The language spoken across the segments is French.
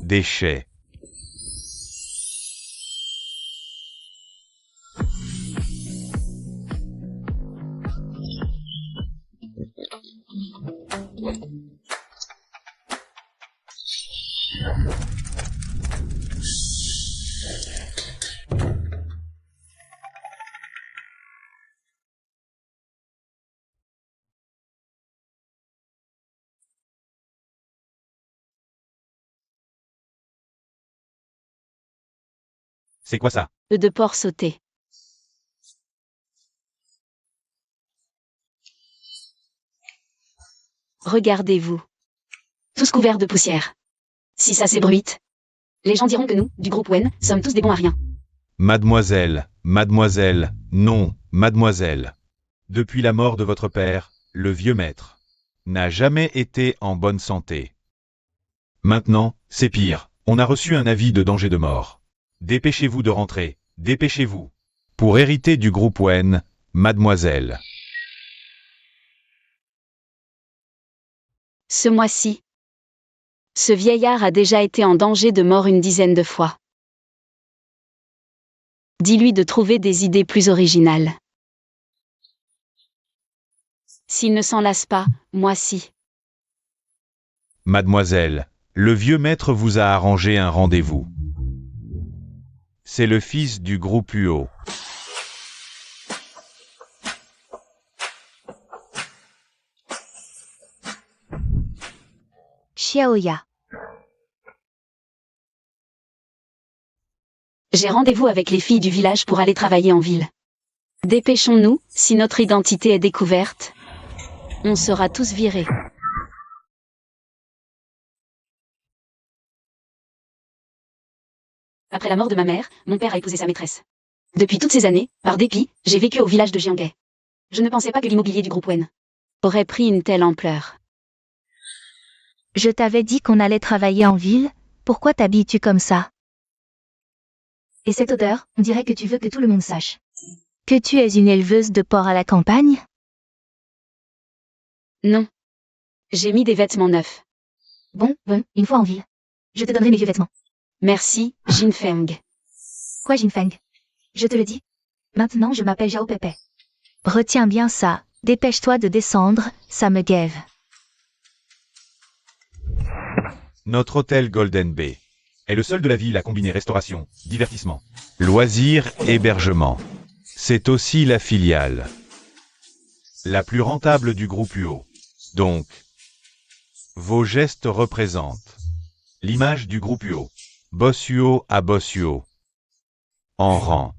Déchets. C'est quoi ça? œufs de porc sautés. Regardez-vous. Tous couverts de poussière. Si ça s'ébruite, les gens diront que nous, du groupe Wen, sommes tous des bons à rien. Mademoiselle, mademoiselle, non, mademoiselle. Depuis la mort de votre père, le vieux maître n'a jamais été en bonne santé. Maintenant, c'est pire. On a reçu un avis de danger de mort. Dépêchez-vous de rentrer, dépêchez-vous. Pour hériter du groupe Wen, mademoiselle. Ce mois-ci, ce vieillard a déjà été en danger de mort une dizaine de fois. Dis-lui de trouver des idées plus originales. S'il ne s'en lasse pas, moi si. Mademoiselle, le vieux maître vous a arrangé un rendez-vous. C'est le fils du groupe Huo. Xiaoya. J'ai rendez-vous avec les filles du village pour aller travailler en ville. Dépêchons-nous, si notre identité est découverte, on sera tous virés. Après la mort de ma mère, mon père a épousé sa maîtresse. Depuis toutes ces années, par dépit, j'ai vécu au village de Jianghe. Je ne pensais pas que l'immobilier du groupe Wen aurait pris une telle ampleur. Je t'avais dit qu'on allait travailler en ville, pourquoi t'habilles-tu comme ça? Et cette odeur, on dirait que tu veux que tout le monde sache. Que tu es une éleveuse de porc à la campagne? Non. J'ai mis des vêtements neufs. Bon, une fois en ville. Je te donnerai mes vieux vêtements. Merci, Jinfeng. Quoi Jinfeng? Je te le dis. Maintenant je m'appelle Zhao Pepe. Retiens bien ça, dépêche-toi de descendre, ça me gave. Notre hôtel Golden Bay est le seul de la ville à combiner restauration, divertissement, loisirs, hébergement. C'est aussi la filiale la plus rentable du groupe Huo. Donc, vos gestes représentent l'image du groupe Huo. Boss Huo à Boss Huo. En rang.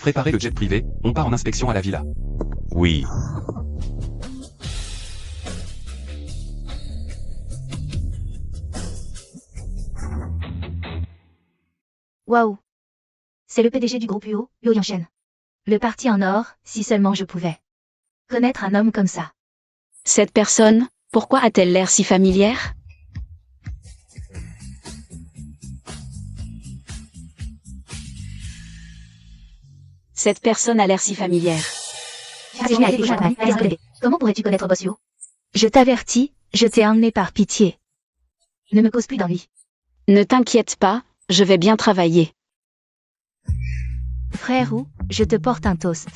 Préparez le jet privé, on part en inspection à la villa. Oui. Waouh. C'est le PDG du groupe Huo, Huo Yanshen. Le parti en or, si seulement je pouvais. Connaître un homme comme ça. Cette personne, pourquoi a-t-elle l'air si familière? Cette personne a l'air si familière. Comment pourrais-tu connaître Boss Huo? Je t'avertis, je t'ai emmené par pitié. Ne me cause plus d'ennui. Ne t'inquiète pas, je vais bien travailler. Frère Wu, je te porte un toast.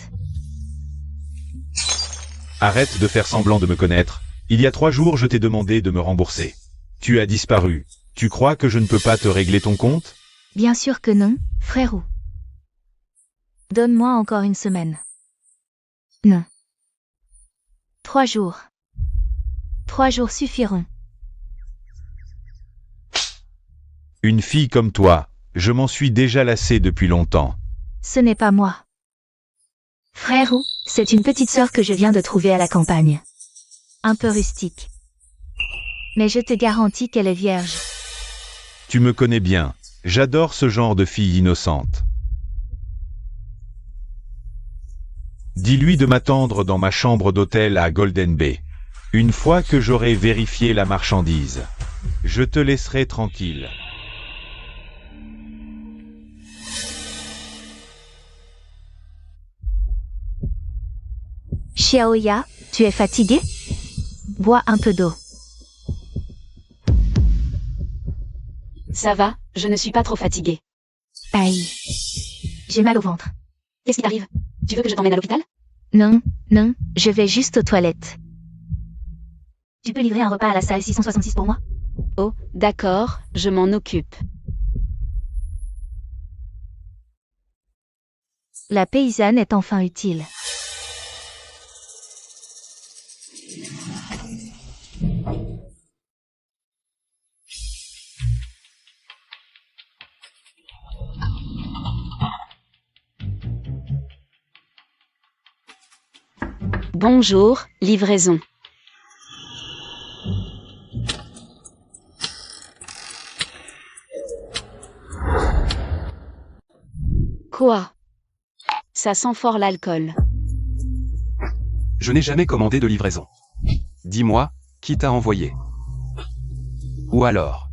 Arrête de faire semblant de me connaître. Il y a 3 jours, je t'ai demandé de me rembourser. Tu as disparu. Tu crois que je ne peux pas te régler ton compte? Bien sûr que non, frère Wu. Donne-moi encore une semaine. Non. 3 jours. 3 jours suffiront. Une fille comme toi, je m'en suis déjà lassé depuis longtemps. Ce n'est pas moi. Frère Wu, c'est une petite sœur que je viens de trouver à la campagne. Un peu rustique. Mais je te garantis qu'elle est vierge. Tu me connais bien. J'adore ce genre de fille innocente. Dis-lui de m'attendre dans ma chambre d'hôtel à Golden Bay. Une fois que j'aurai vérifié la marchandise, je te laisserai tranquille. Xiaoya, tu es fatigué? Bois un peu d'eau. Ça va, je ne suis pas trop fatiguée. Aïe. J'ai mal au ventre. Qu'est-ce qui t'arrive? Tu veux que je t'emmène à l'hôpital? Non, non, je vais juste aux toilettes. Tu peux livrer un repas à la salle 666 pour moi? Oh, d'accord, je m'en occupe. La paysanne est enfin utile. Bonjour, livraison. Quoi? Ça sent fort l'alcool. Je n'ai jamais commandé de livraison. Dis-moi, qui t'a envoyé? Ou alors?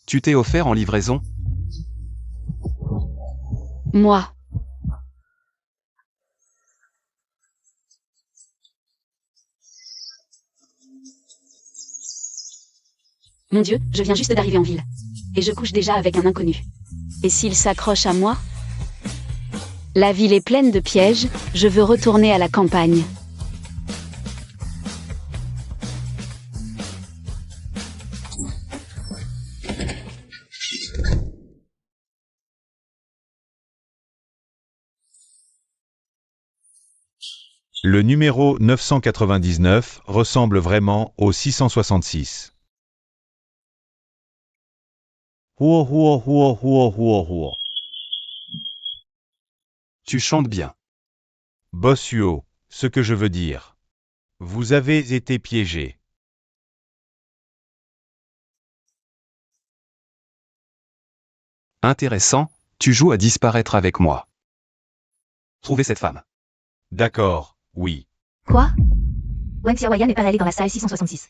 Tu t'es offert en livraison? Moi. Mon Dieu, je viens juste d'arriver en ville. Et je couche déjà avec un inconnu. Et s'il s'accroche à moi? La ville est pleine de pièges, je veux retourner à la campagne. Le numéro 999 ressemble vraiment au 666. Tu chantes bien. Bossuo, ce que je veux dire. Vous avez été piégé. Intéressant, tu joues à disparaître avec moi. Trouvez cette femme. D'accord, oui. Quoi? Wang Xiaoya n'est pas allé dans la salle 666.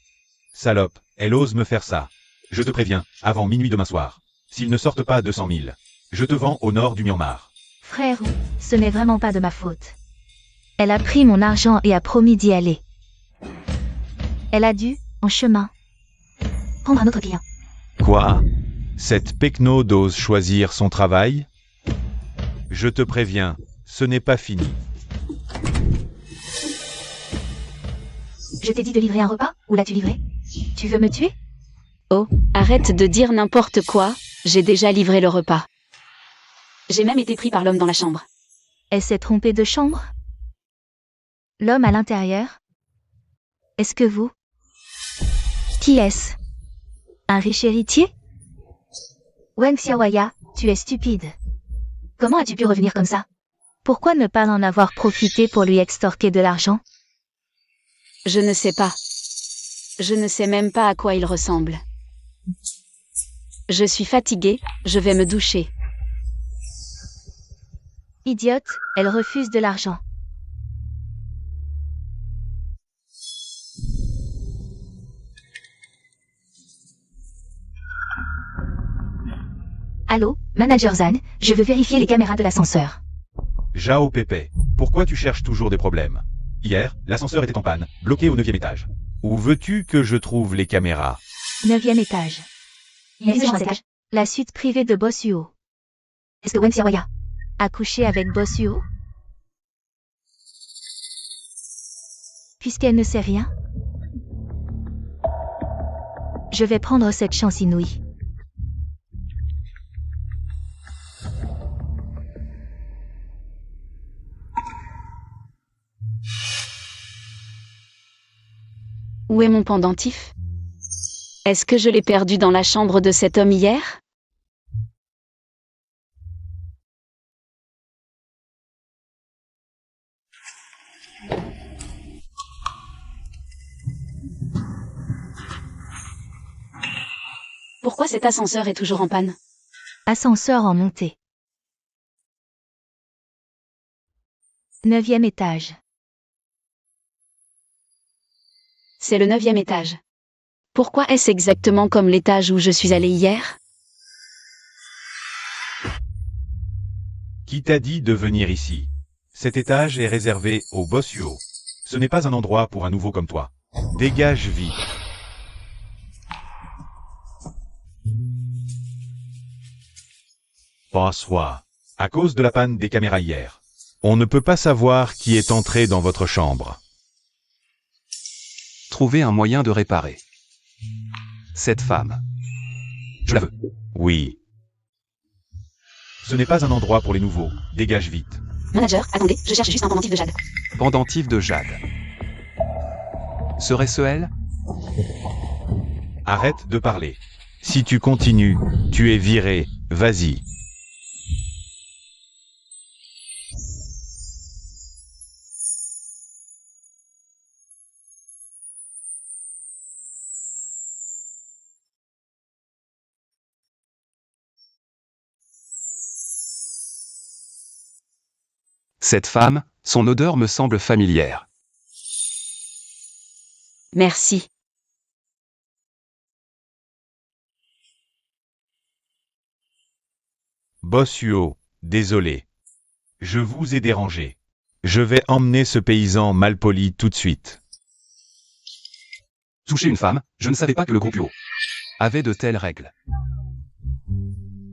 Salope, elle ose me faire ça. Je te préviens, avant minuit demain soir. S'ils ne sortent pas à 200 000, je te vends au nord du Myanmar. Frère, ce n'est vraiment pas de ma faute. Elle a pris mon argent et a promis d'y aller. Elle a dû, en chemin, prendre un autre client. Quoi? Cette Pecno ose choisir son travail? Je te préviens, ce n'est pas fini. Je t'ai dit de livrer un repas, ou l'as-tu livré? Tu veux me tuer? Oh, arrête de dire n'importe quoi, j'ai déjà livré le repas. J'ai même été pris par l'homme dans la chambre. Elle s'est trompée de chambre? L'homme à l'intérieur? Est-ce que vous? Qui est-ce? Un riche héritier? Wang Xiaoya, tu es stupide. Comment as-tu pu revenir comme ça? Pourquoi ne pas en avoir profité pour lui extorquer de l'argent? Je ne sais pas. Je ne sais même pas à quoi il ressemble. Je suis fatiguée, je vais me doucher. Idiote, elle refuse de l'argent. Allô, Manager Zan, je veux vérifier les caméras de l'ascenseur. Jao Pépé, pourquoi tu cherches toujours des problèmes? Hier, l'ascenseur était en panne, bloqué au 9e étage. Où veux-tu que je trouve les caméras? 9e étage. Il y a des gens à cet étage. La suite privée de Bossuo. Est-ce que Wang Xiaoya a couché avec Bossuo? Puisqu'elle ne sait rien, je vais prendre cette chance inouïe. Où est mon pendentif? Est-ce que je l'ai perdu dans la chambre de cet homme hier? Pourquoi cet ascenseur est toujours en panne? Ascenseur en montée. 9e étage. C'est le 9e étage. Pourquoi est-ce exactement comme l'étage où je suis allée hier? Qui t'a dit de venir ici? Cet étage est réservé au boss Huo. Ce n'est pas un endroit pour un nouveau comme toi. Dégage vite. Bonsoir. À cause de la panne des caméras hier, on ne peut pas savoir qui est entré dans votre chambre. Trouvez un moyen de réparer. Cette femme. Je la veux. Oui. Ce n'est pas un endroit pour les nouveaux. Dégage vite. Manager, attendez, je cherche juste un pendentif de jade. Pendentif de jade. Serait-ce elle? Arrête de parler. Si tu continues, tu es viré. Vas-y. Cette femme, son odeur me semble familière. Merci. Boss Huo, désolé. Je vous ai dérangé. Je vais emmener ce paysan malpoli tout de suite. Toucher une femme, je ne savais pas que le groupe Huo avait de telles règles.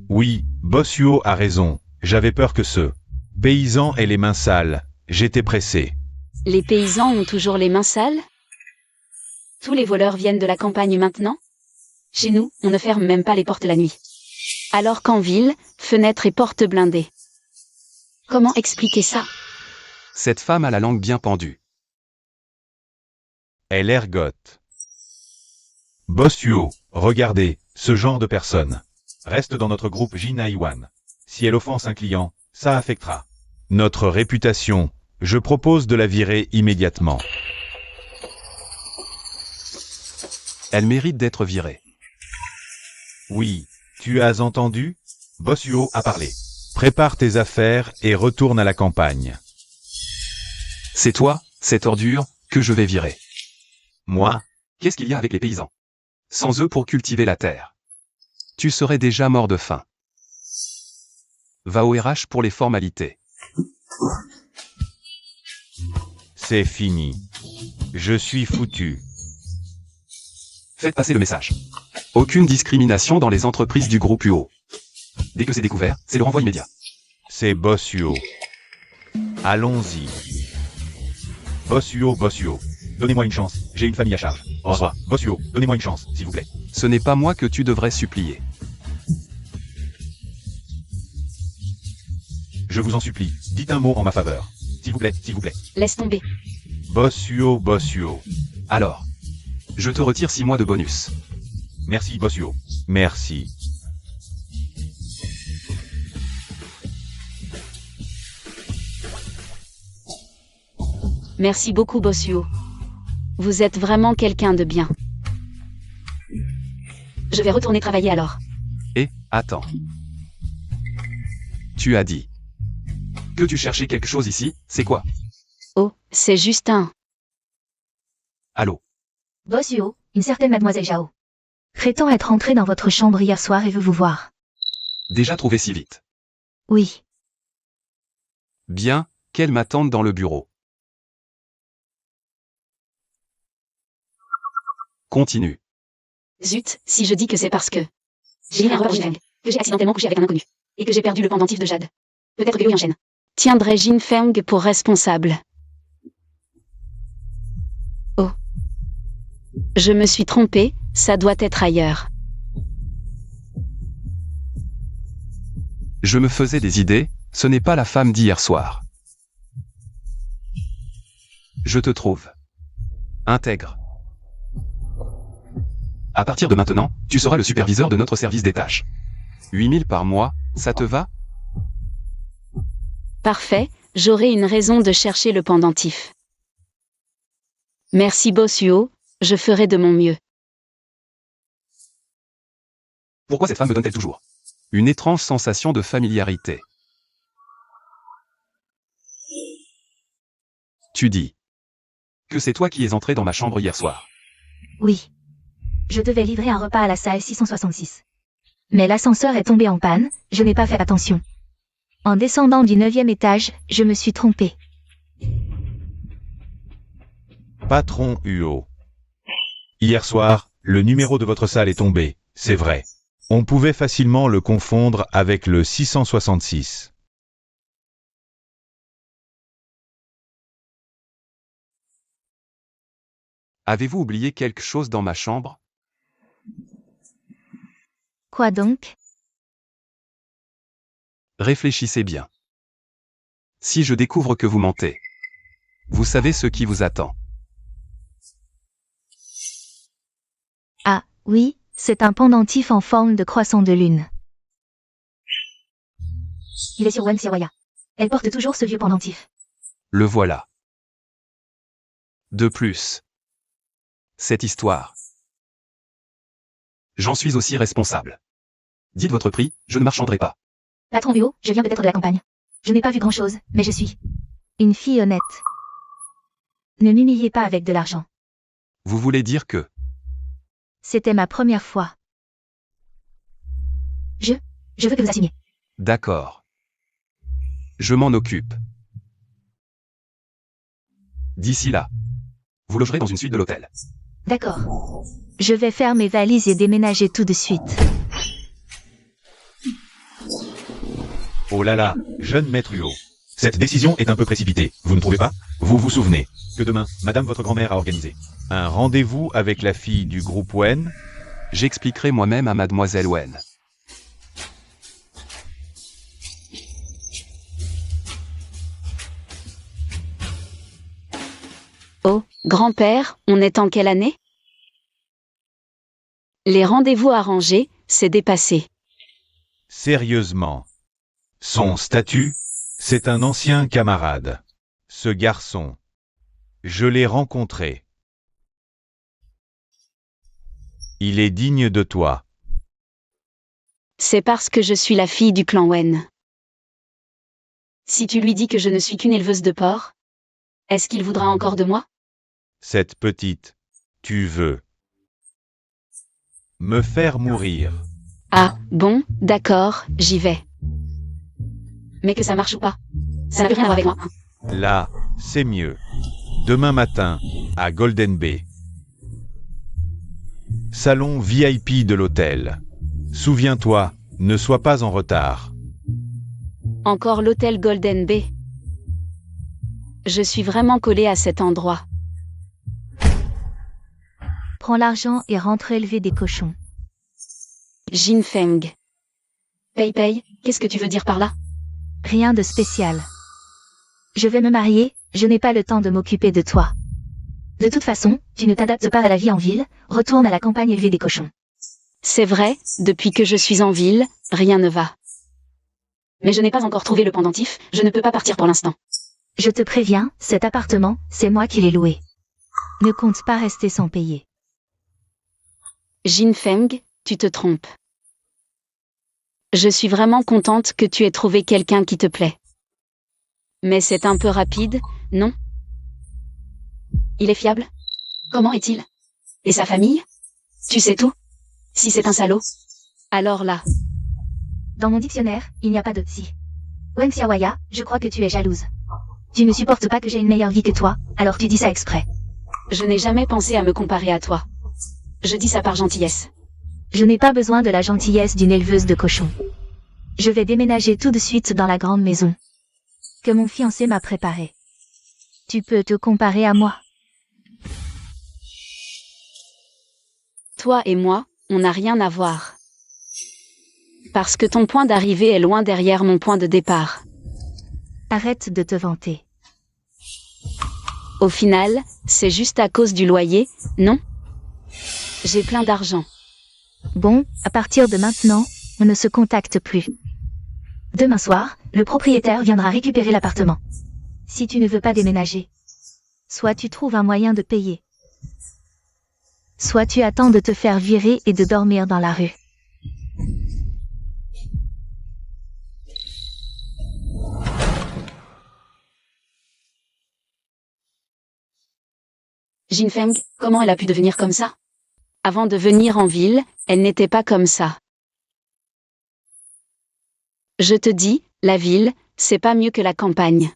Oui, Boss Huo a raison. J'avais peur que ce paysan ait les mains sales. J'étais pressé. Les paysans ont toujours les mains sales? Tous les voleurs viennent de la campagne maintenant? Chez nous, on ne ferme même pas les portes la nuit. Alors qu'en ville, fenêtres et portes blindées. Comment expliquer ça? Cette femme a la langue bien pendue. Elle ergote. Boss Huo, regardez, ce genre de personne reste dans notre groupe Jinaiwan. Si elle offense un client, ça affectera notre réputation. Je propose de la virer immédiatement. Elle mérite d'être virée. Oui, tu as entendu? Boss Huo a parlé. Prépare tes affaires et retourne à la campagne. C'est toi, cette ordure, que je vais virer. Moi? Qu'est-ce qu'il y a avec les paysans? Sans eux pour cultiver la terre. Tu serais déjà mort de faim. Va au RH pour les formalités. C'est fini. Je suis foutu. Faites passer le message. Aucune discrimination dans les entreprises du groupe Huo. Dès que c'est découvert, c'est le renvoi immédiat. C'est Boss Huo. Allons-y. Boss Huo. Donnez-moi une chance, j'ai une famille à charge. Au revoir. Boss Huo, donnez-moi une chance, s'il vous plaît. Ce n'est pas moi que tu devrais supplier. Je vous en supplie, dites un mot en ma faveur. S'il vous plaît, s'il vous plaît. Laisse tomber. Boss Huo. Alors, je te retire 6 mois de bonus. Merci, Boss Huo. Merci. Merci beaucoup, Boss Huo. Vous êtes vraiment quelqu'un de bien. Je vais retourner travailler alors. Et, attends. Tu as dit que tu cherchais quelque chose ici, c'est quoi? Oh, c'est juste un... Allô? Boss Huo, une certaine mademoiselle Zhao. Prétend être entrée dans votre chambre hier soir et veut vous voir. Déjà trouvé si vite. Oui. Bien, qu'elle m'attende dans le bureau. Continue. Zut, si je dis que c'est parce que... J'ai eu un repas Jinfeng, que j'ai accidentellement couché avec un inconnu, et que j'ai perdu le pendentif de jade. Peut-être que Liu enchaîne. Tiendrai Jinfeng pour responsable. Oh. Je me suis trompée, ça doit être ailleurs. Je me faisais des idées, ce n'est pas la femme d'hier soir. Je te trouve intègre. À partir de maintenant, tu seras le superviseur de notre service des tâches. 8000 par mois, ça te va? Parfait, j'aurai une raison de chercher le pendentif. Merci Boss Huo, je ferai de mon mieux. Pourquoi cette femme me donne-t-elle toujours une étrange sensation de familiarité? Tu dis que c'est toi qui es entré dans ma chambre hier soir. Oui. Je devais livrer un repas à la salle 666. Mais l'ascenseur est tombé en panne, je n'ai pas fait attention. En descendant du 9e étage, je me suis trompée. Patron Huo. Hier soir, le numéro de votre salle est tombé, c'est vrai. On pouvait facilement le confondre avec le 666. Avez-vous oublié quelque chose dans ma chambre? Quoi donc? Réfléchissez bien. Si je découvre que vous mentez, vous savez ce qui vous attend. Ah, oui, c'est un pendentif en forme de croissant de lune. Il est sur Wen Xiaoya. Elle porte toujours ce vieux pendentif. Le voilà. De plus, cette histoire, j'en suis aussi responsable. Dites votre prix, je ne marchanderai pas. Patron Huo, je viens peut-être de la campagne. Je n'ai pas vu grand-chose, mais je suis une fille honnête. Ne m'humiliez pas avec de l'argent. Vous voulez dire que... C'était ma première fois. Je veux que vous assumiez. D'accord. Je m'en occupe. D'ici là, vous logerez dans une suite de l'hôtel. D'accord. Je vais faire mes valises et déménager tout de suite. Oh là là, jeune maître Huo. Cette décision est un peu précipitée, vous ne trouvez pas? Vous vous souvenez que demain, madame votre grand-mère a organisé un rendez-vous avec la fille du groupe Wen? J'expliquerai moi-même à mademoiselle Wen. Oh, grand-père, on est en quelle année? Les rendez-vous arrangés, c'est dépassé. Sérieusement. Son statut, c'est un ancien camarade. Ce garçon. Je l'ai rencontré. Il est digne de toi. C'est parce que je suis la fille du clan Wen. Si tu lui dis que je ne suis qu'une éleveuse de porc, est-ce qu'il voudra encore de moi? Cette petite. Tu veux me faire mourir. Ah, bon, d'accord, j'y vais. Mais que ça marche ou pas, ça n'a plus rien à voir avec moi. Là, c'est mieux. Demain matin, à Golden Bay. Salon VIP de l'hôtel. Souviens-toi, ne sois pas en retard. Encore l'hôtel Golden Bay. Je suis vraiment collée à cet endroit. Prends l'argent et rentre élever des cochons. Jin Feng. Pei, qu'est-ce que tu veux dire par là? Rien de spécial. Je vais me marier, je n'ai pas le temps de m'occuper de toi. De toute façon, tu ne t'adaptes pas à la vie en ville, retourne à la campagne élever des cochons. C'est vrai, depuis que je suis en ville, rien ne va. Mais je n'ai pas encore trouvé le pendentif, je ne peux pas partir pour l'instant. Je te préviens, cet appartement, c'est moi qui l'ai loué. Ne compte pas rester sans payer. Jin Feng, tu te trompes. Je suis vraiment contente que tu aies trouvé quelqu'un qui te plaît. Mais c'est un peu rapide, non? Il est fiable? Comment est-il? Et sa famille? Tu sais tout? Si c'est un salaud? Alors là. Dans mon dictionnaire, il n'y a pas de si. Wen Xiaoya, je crois que tu es jalouse. Tu ne supportes pas que j'ai une meilleure vie que toi, alors tu dis ça exprès. Je n'ai jamais pensé à me comparer à toi. Je dis ça par gentillesse. Je n'ai pas besoin de la gentillesse d'une éleveuse de cochons. Je vais déménager tout de suite dans la grande maison que mon fiancé m'a préparée. Tu peux te comparer à moi. Toi et moi, on n'a rien à voir. Parce que ton point d'arrivée est loin derrière mon point de départ. Arrête de te vanter. Au final, c'est juste à cause du loyer, non? J'ai plein d'argent. Bon, à partir de maintenant, on ne se contacte plus. Demain soir, le propriétaire viendra récupérer l'appartement. Si tu ne veux pas déménager, soit tu trouves un moyen de payer, soit tu attends de te faire virer et de dormir dans la rue. Jin Feng, comment elle a pu devenir comme ça? Avant de venir en ville, elle n'était pas comme ça. Je te dis, la ville, c'est pas mieux que la campagne.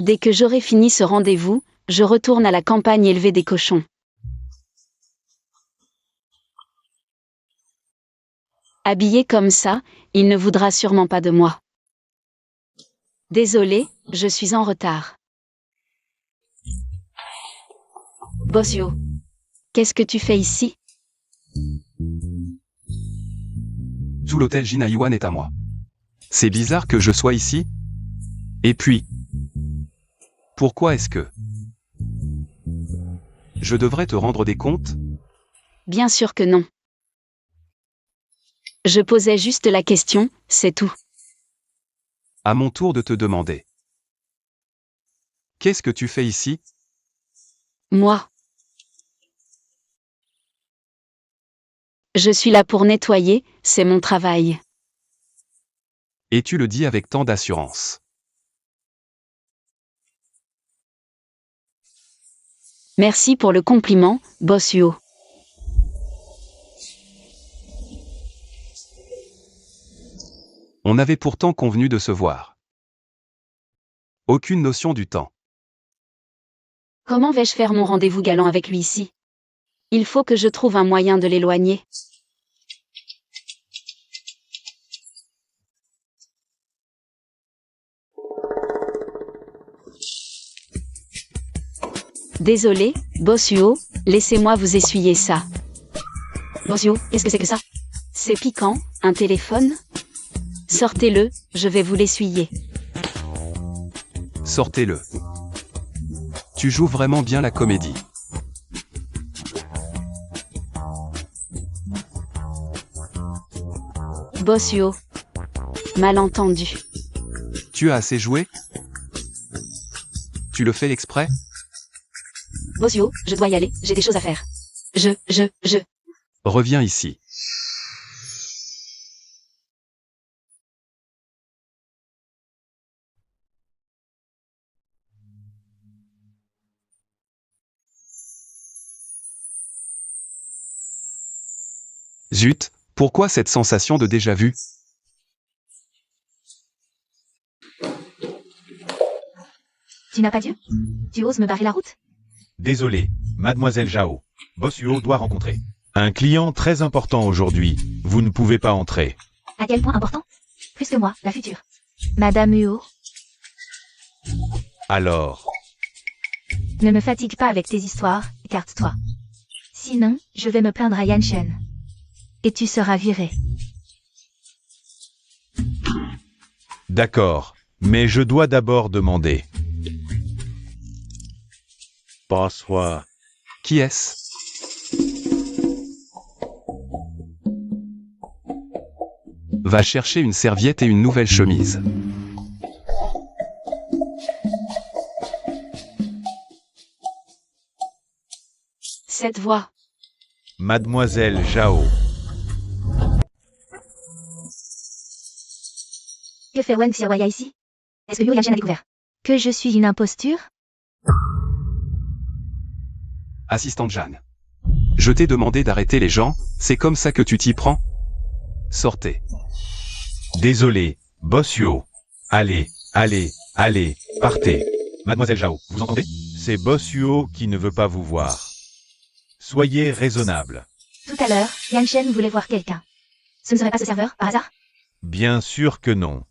Dès que j'aurai fini ce rendez-vous, je retourne à la campagne élever des cochons. Habillé comme ça, il ne voudra sûrement pas de moi. Désolé, je suis en retard. Bossio, qu'est-ce que tu fais ici? Tout l'hôtel Jinayuan est à moi. C'est bizarre que je sois ici. Et puis, pourquoi est-ce que je devrais te rendre des comptes? Bien sûr que non. Je posais juste la question, c'est tout. À mon tour de te demander. Qu'est-ce que tu fais ici? Moi. Je suis là pour nettoyer, c'est mon travail. Et tu le dis avec tant d'assurance. Merci pour le compliment, Bossio. On avait pourtant convenu de se voir. Aucune notion du temps. Comment vais-je faire mon rendez-vous galant avec lui ici? Il faut que je trouve un moyen de l'éloigner. Désolé, Bossio, laissez-moi vous essuyer ça. Bossio, qu'est-ce que c'est que ça? C'est piquant, un téléphone? Sortez-le, je vais vous l'essuyer. Sortez-le. Tu joues vraiment bien la comédie. Bossio. Malentendu. Tu as assez joué? Tu le fais exprès? Bossio, je dois y aller, j'ai des choses à faire. Je. Reviens ici. Zut, pourquoi cette sensation de déjà-vu? Tu n'as pas Dieu? Tu oses me barrer la route? Désolé, mademoiselle Zhao. Bossio doit rencontrer un client très important aujourd'hui. Vous ne pouvez pas entrer. À quel point important? Plus que moi, la future. Madame Huo, Alors, ne me fatigue pas avec tes histoires, écarte-toi. Sinon, je vais me plaindre à Yanshen. Et tu seras viré. d'accord, mais je dois d'abord demander. Bonsoir. Qui est-ce? Va chercher une serviette et une nouvelle chemise. Cette voix. Mademoiselle Zhao. Que fait Wen Xiaowaya ici? Est-ce que Yu Yanshen a découvert que je suis une imposture? Assistante Jeanne. Je t'ai demandé d'arrêter les gens, c'est comme ça que tu t'y prends? Sortez. Désolé, Bossio. Allez, partez. Mademoiselle Zhao, vous entendez? C'est Bossio qui ne veut pas vous voir. Soyez raisonnable. Tout à l'heure, Yanshen voulait voir quelqu'un. Ce ne serait pas ce serveur, par hasard? Bien sûr que non.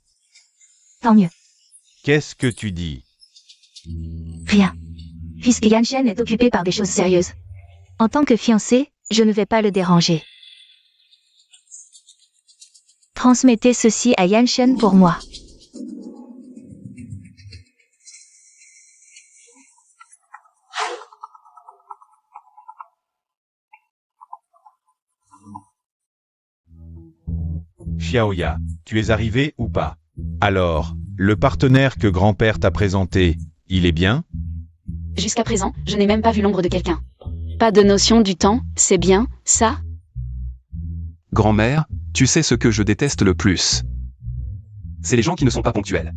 Tant mieux. Qu'est-ce que tu dis? Rien. Puisque Yanshen est occupé par des choses sérieuses. En tant que fiancé, je ne vais pas le déranger. Transmettez ceci à Yanshen pour moi. Xiaoya, tu es arrivé ou pas? Alors, le partenaire que grand-père t'a présenté, il est bien? Jusqu'à présent, je n'ai même pas vu l'ombre de quelqu'un. Pas de notion du temps, c'est bien, ça? Grand-mère, tu sais ce que je déteste le plus. C'est les gens qui ne sont pas ponctuels.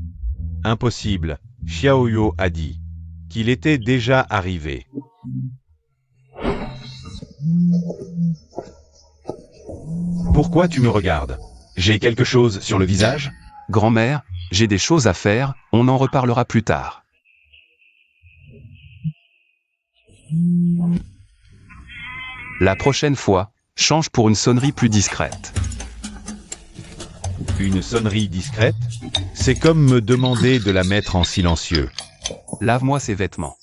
Impossible. Xiaoyo a dit qu'il était déjà arrivé. Pourquoi tu me regardes? J'ai quelque chose sur le visage? Grand-mère, j'ai des choses à faire, on en reparlera plus tard. La prochaine fois, change pour une sonnerie plus discrète. Une sonnerie discrète? C'est comme me demander de la mettre en silencieux. Lave-moi ces vêtements.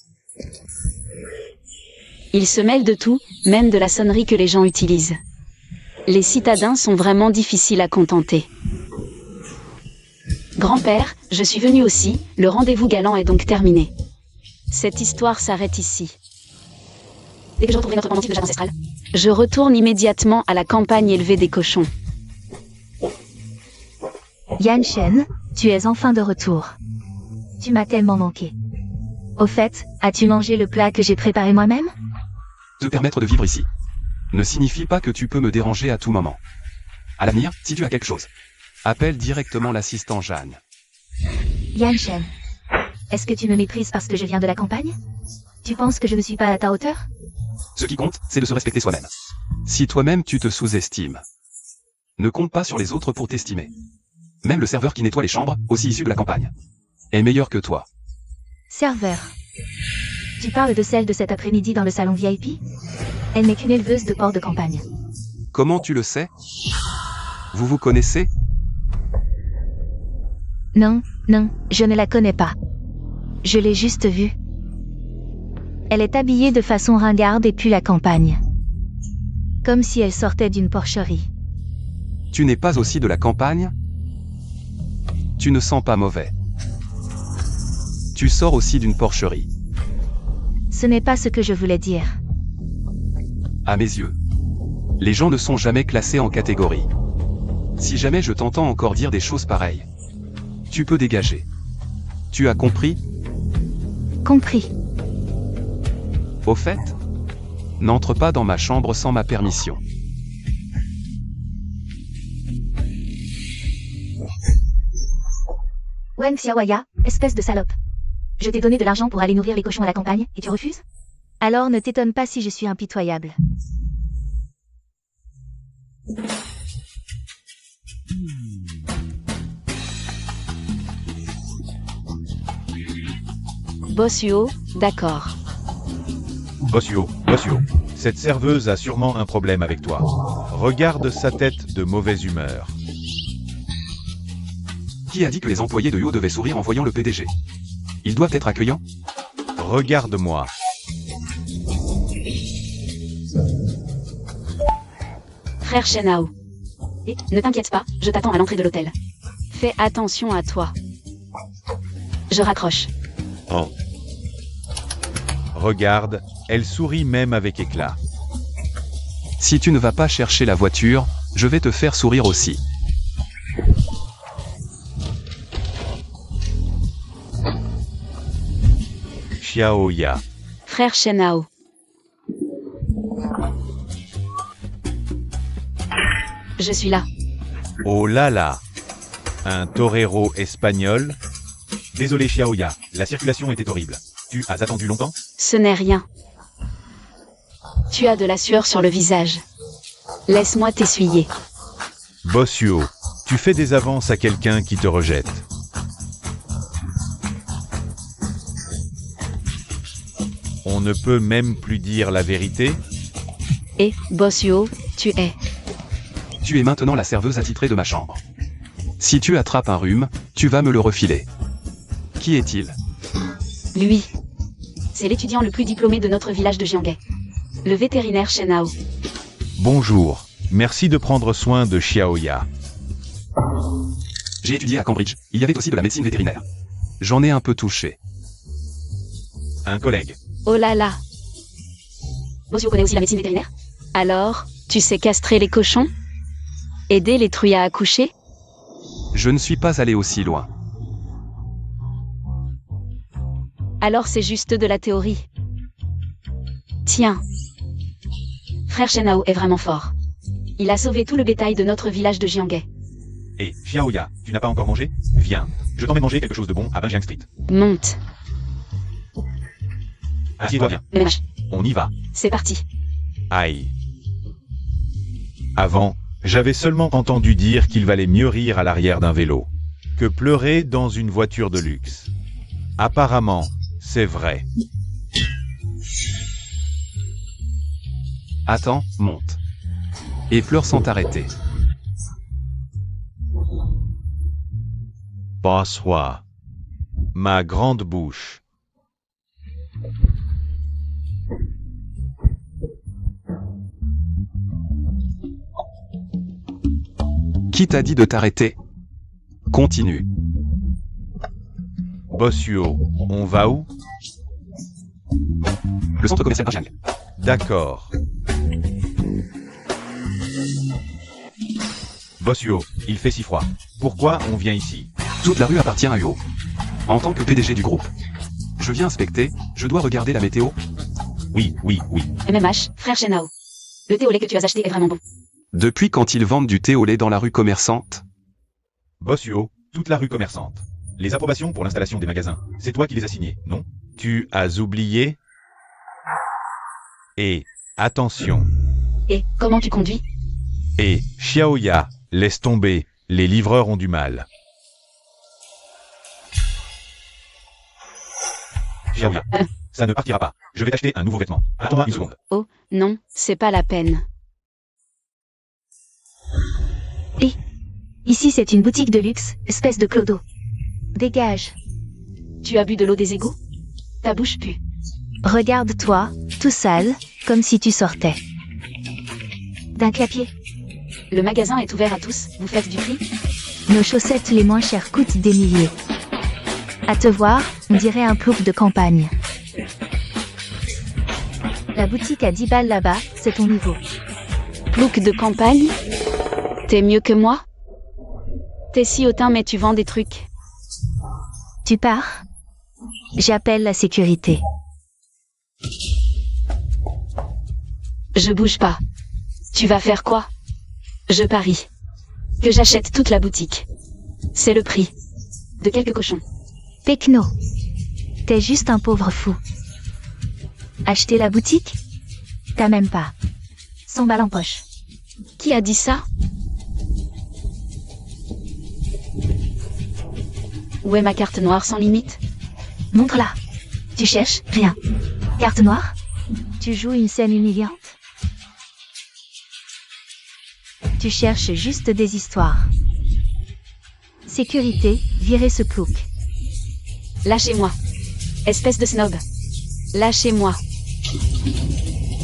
Il se mêle de tout, même de la sonnerie que les gens utilisent. Les citadins sont vraiment difficiles à contenter. Grand-père, je suis venu aussi, le rendez-vous galant est donc terminé. Cette histoire s'arrête ici. Dès que je retrouverai notre pendentif de jade ancestral, je retourne immédiatement à la campagne élever des cochons. Yan Shen, tu es enfin de retour. Tu m'as tellement manqué. Au fait, as-tu mangé le plat que j'ai préparé moi-même? Te permettre de vivre ici ne signifie pas que tu peux me déranger à tout moment. À l'avenir, si tu as quelque chose, appelle directement l'assistant Jeanne. Yan Shen, est-ce que tu me méprises parce que je viens de la campagne? Tu penses que je ne suis pas à ta hauteur? Ce qui compte, c'est de se respecter soi-même. Si toi-même tu te sous-estimes, ne compte pas sur les autres pour t'estimer. Même le serveur qui nettoie les chambres, aussi issu de la campagne, est meilleur que toi. Serveur. Tu parles de celle de cet après-midi dans le salon VIP? Elle n'est qu'une éleveuse de porcs de campagne. Comment tu le sais? Vous vous connaissez? Non, je ne la connais pas. Je l'ai juste vue. Elle est habillée de façon ringarde et pue la campagne. Comme si elle sortait d'une porcherie. Tu n'es pas aussi de la campagne? Tu ne sens pas mauvais. Tu sors aussi d'une porcherie. Ce n'est pas ce que je voulais dire. À mes yeux, les gens ne sont jamais classés en catégories. Si jamais je t'entends encore dire des choses pareilles, tu peux dégager. Tu as compris? Compris. Au fait, n'entre pas dans ma chambre sans ma permission. Wen Xiaoya, espèce de salope. Je t'ai donné de l'argent pour aller nourrir les cochons à la campagne, et tu refuses? Alors ne t'étonne pas si je suis impitoyable. Bossuo, d'accord. Bossuo, cette serveuse a sûrement un problème avec toi. Regarde sa tête de mauvaise humeur. Qui a dit que les employés de Yo devaient sourire en voyant le PDG? Ils doivent être accueillants. Regarde-moi. Frère Shenao. Et, ne t'inquiète pas, je t'attends à l'entrée de l'hôtel. Fais attention à toi. Je raccroche. Oh. Regarde, elle sourit même avec éclat. Si tu ne vas pas chercher la voiture, je vais te faire sourire aussi. Xiaoya. Frère Shenao. Je suis là. Oh là là. Un torero espagnol. Désolé Xiaoya, la circulation était horrible. Tu as attendu longtemps? Ce n'est rien. Tu as de la sueur sur le visage. Laisse-moi t'essuyer. Bossuo, tu fais des avances à quelqu'un qui te rejette. On ne peut même plus dire la vérité? Et, Bossuo, tu es. Tu es maintenant la serveuse attitrée de ma chambre. Si tu attrapes un rhume, tu vas me le refiler. Qui est-il? Lui. C'est l'étudiant le plus diplômé de notre village de Jianghe. Le vétérinaire Shenao. Bonjour, merci de prendre soin de Xiaoya. J'ai étudié à Cambridge, il y avait aussi de la médecine vétérinaire. J'en ai un peu touché. Un collègue. Oh là là. Bossuo connaît aussi la médecine vétérinaire? Alors, tu sais castrer les cochons? Aider les truies à accoucher? Je ne suis pas allé aussi loin. Alors c'est juste de la théorie. Tiens. Frère Shenao est vraiment fort. Il a sauvé tout le bétail de notre village de Jianghe. Et Xiaoya, tu n'as pas encore mangé? Viens, je t'emmène manger quelque chose de bon à Banjiang Street. Monte. Assieds-toi bien. MMH. On y va. C'est parti. Aïe. Avant, j'avais seulement entendu dire qu'il valait mieux rire à l'arrière d'un vélo. que pleurer dans une voiture de luxe. Apparemment, c'est vrai. Attends, monte. Et pleure sans t'arrêter. Passe-toi. Ma grande bouche. Qui t'a dit de t'arrêter? Continue. Bossuo, on va où? Le centre commercial Arjang. D'accord. Bossuo, il fait si froid. Pourquoi on vient ici? Toute la rue appartient à Huo. En tant que PDG du groupe. Je viens inspecter, je dois regarder la météo. Oui. MMH, frère Shenao. Le thé au lait que tu as acheté est vraiment bon. Depuis quand ils vendent du thé au lait dans la rue commerçante? Bossuo, toute la rue commerçante. Les approbations pour l'installation des magasins, c'est toi qui les as signés, non? Tu as oublié? Et, attention. Et, comment tu conduis? Et, Xiaoya, laisse tomber, les livreurs ont du mal. Xiaoya, ça ne partira pas. Je vais t'acheter un nouveau vêtement. Attends-moi une seconde. Oh, non, c'est pas la peine. Ici c'est une boutique de luxe, espèce de clodo. Dégage. Tu as bu de l'eau des égouts? Ta bouche pue. Regarde-toi, tout sale, comme si tu sortais d'un clapier. Le magasin est ouvert à tous, vous faites du prix? Nos chaussettes les moins chères coûtent des milliers. À te voir, on dirait un plouc de campagne. La boutique à 10 balles là-bas, c'est ton niveau. Plouc de campagne? T'es mieux que moi? T'es si hautain mais tu vends des trucs. Tu pars? J'appelle la sécurité. Je bouge pas. Tu vas faire quoi? Je parie que j'achète toute la boutique. C'est le prix de quelques cochons. Pecno. T'es juste un pauvre fou. Acheter la boutique? T'as même pas 100 balles en poche. Qui a dit ça? Où est ma carte noire sans limite? Montre-la. Tu cherches? Rien. Carte noire? Tu joues une scène humiliante? Tu cherches juste des histoires. Sécurité, virez ce plouc. Lâchez-moi. Espèce de snob. Lâchez-moi.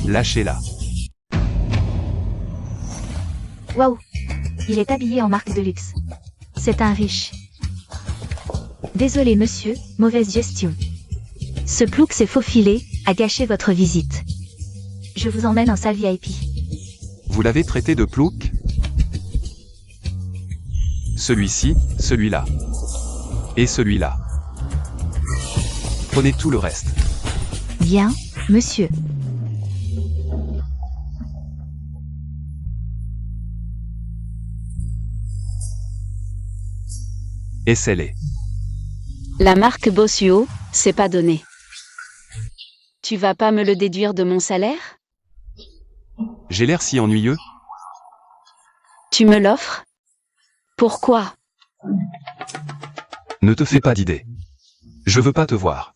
Lâchez-la. Waouh. Il est habillé en marque de luxe. C'est un riche. Désolé monsieur, mauvaise gestion. Ce plouc s'est faufilé, a gâché votre visite. Je vous emmène en salle VIP. Vous l'avez traité de plouc? Celui-ci, celui-là. Et celui-là. Prenez tout le reste. Bien, monsieur. Et scellez. La marque Bossuo, c'est pas donné. Tu vas pas me le déduire de mon salaire? J'ai l'air si ennuyeux? Tu me l'offres? Pourquoi? Ne te fais pas d'idée. Je veux pas te voir.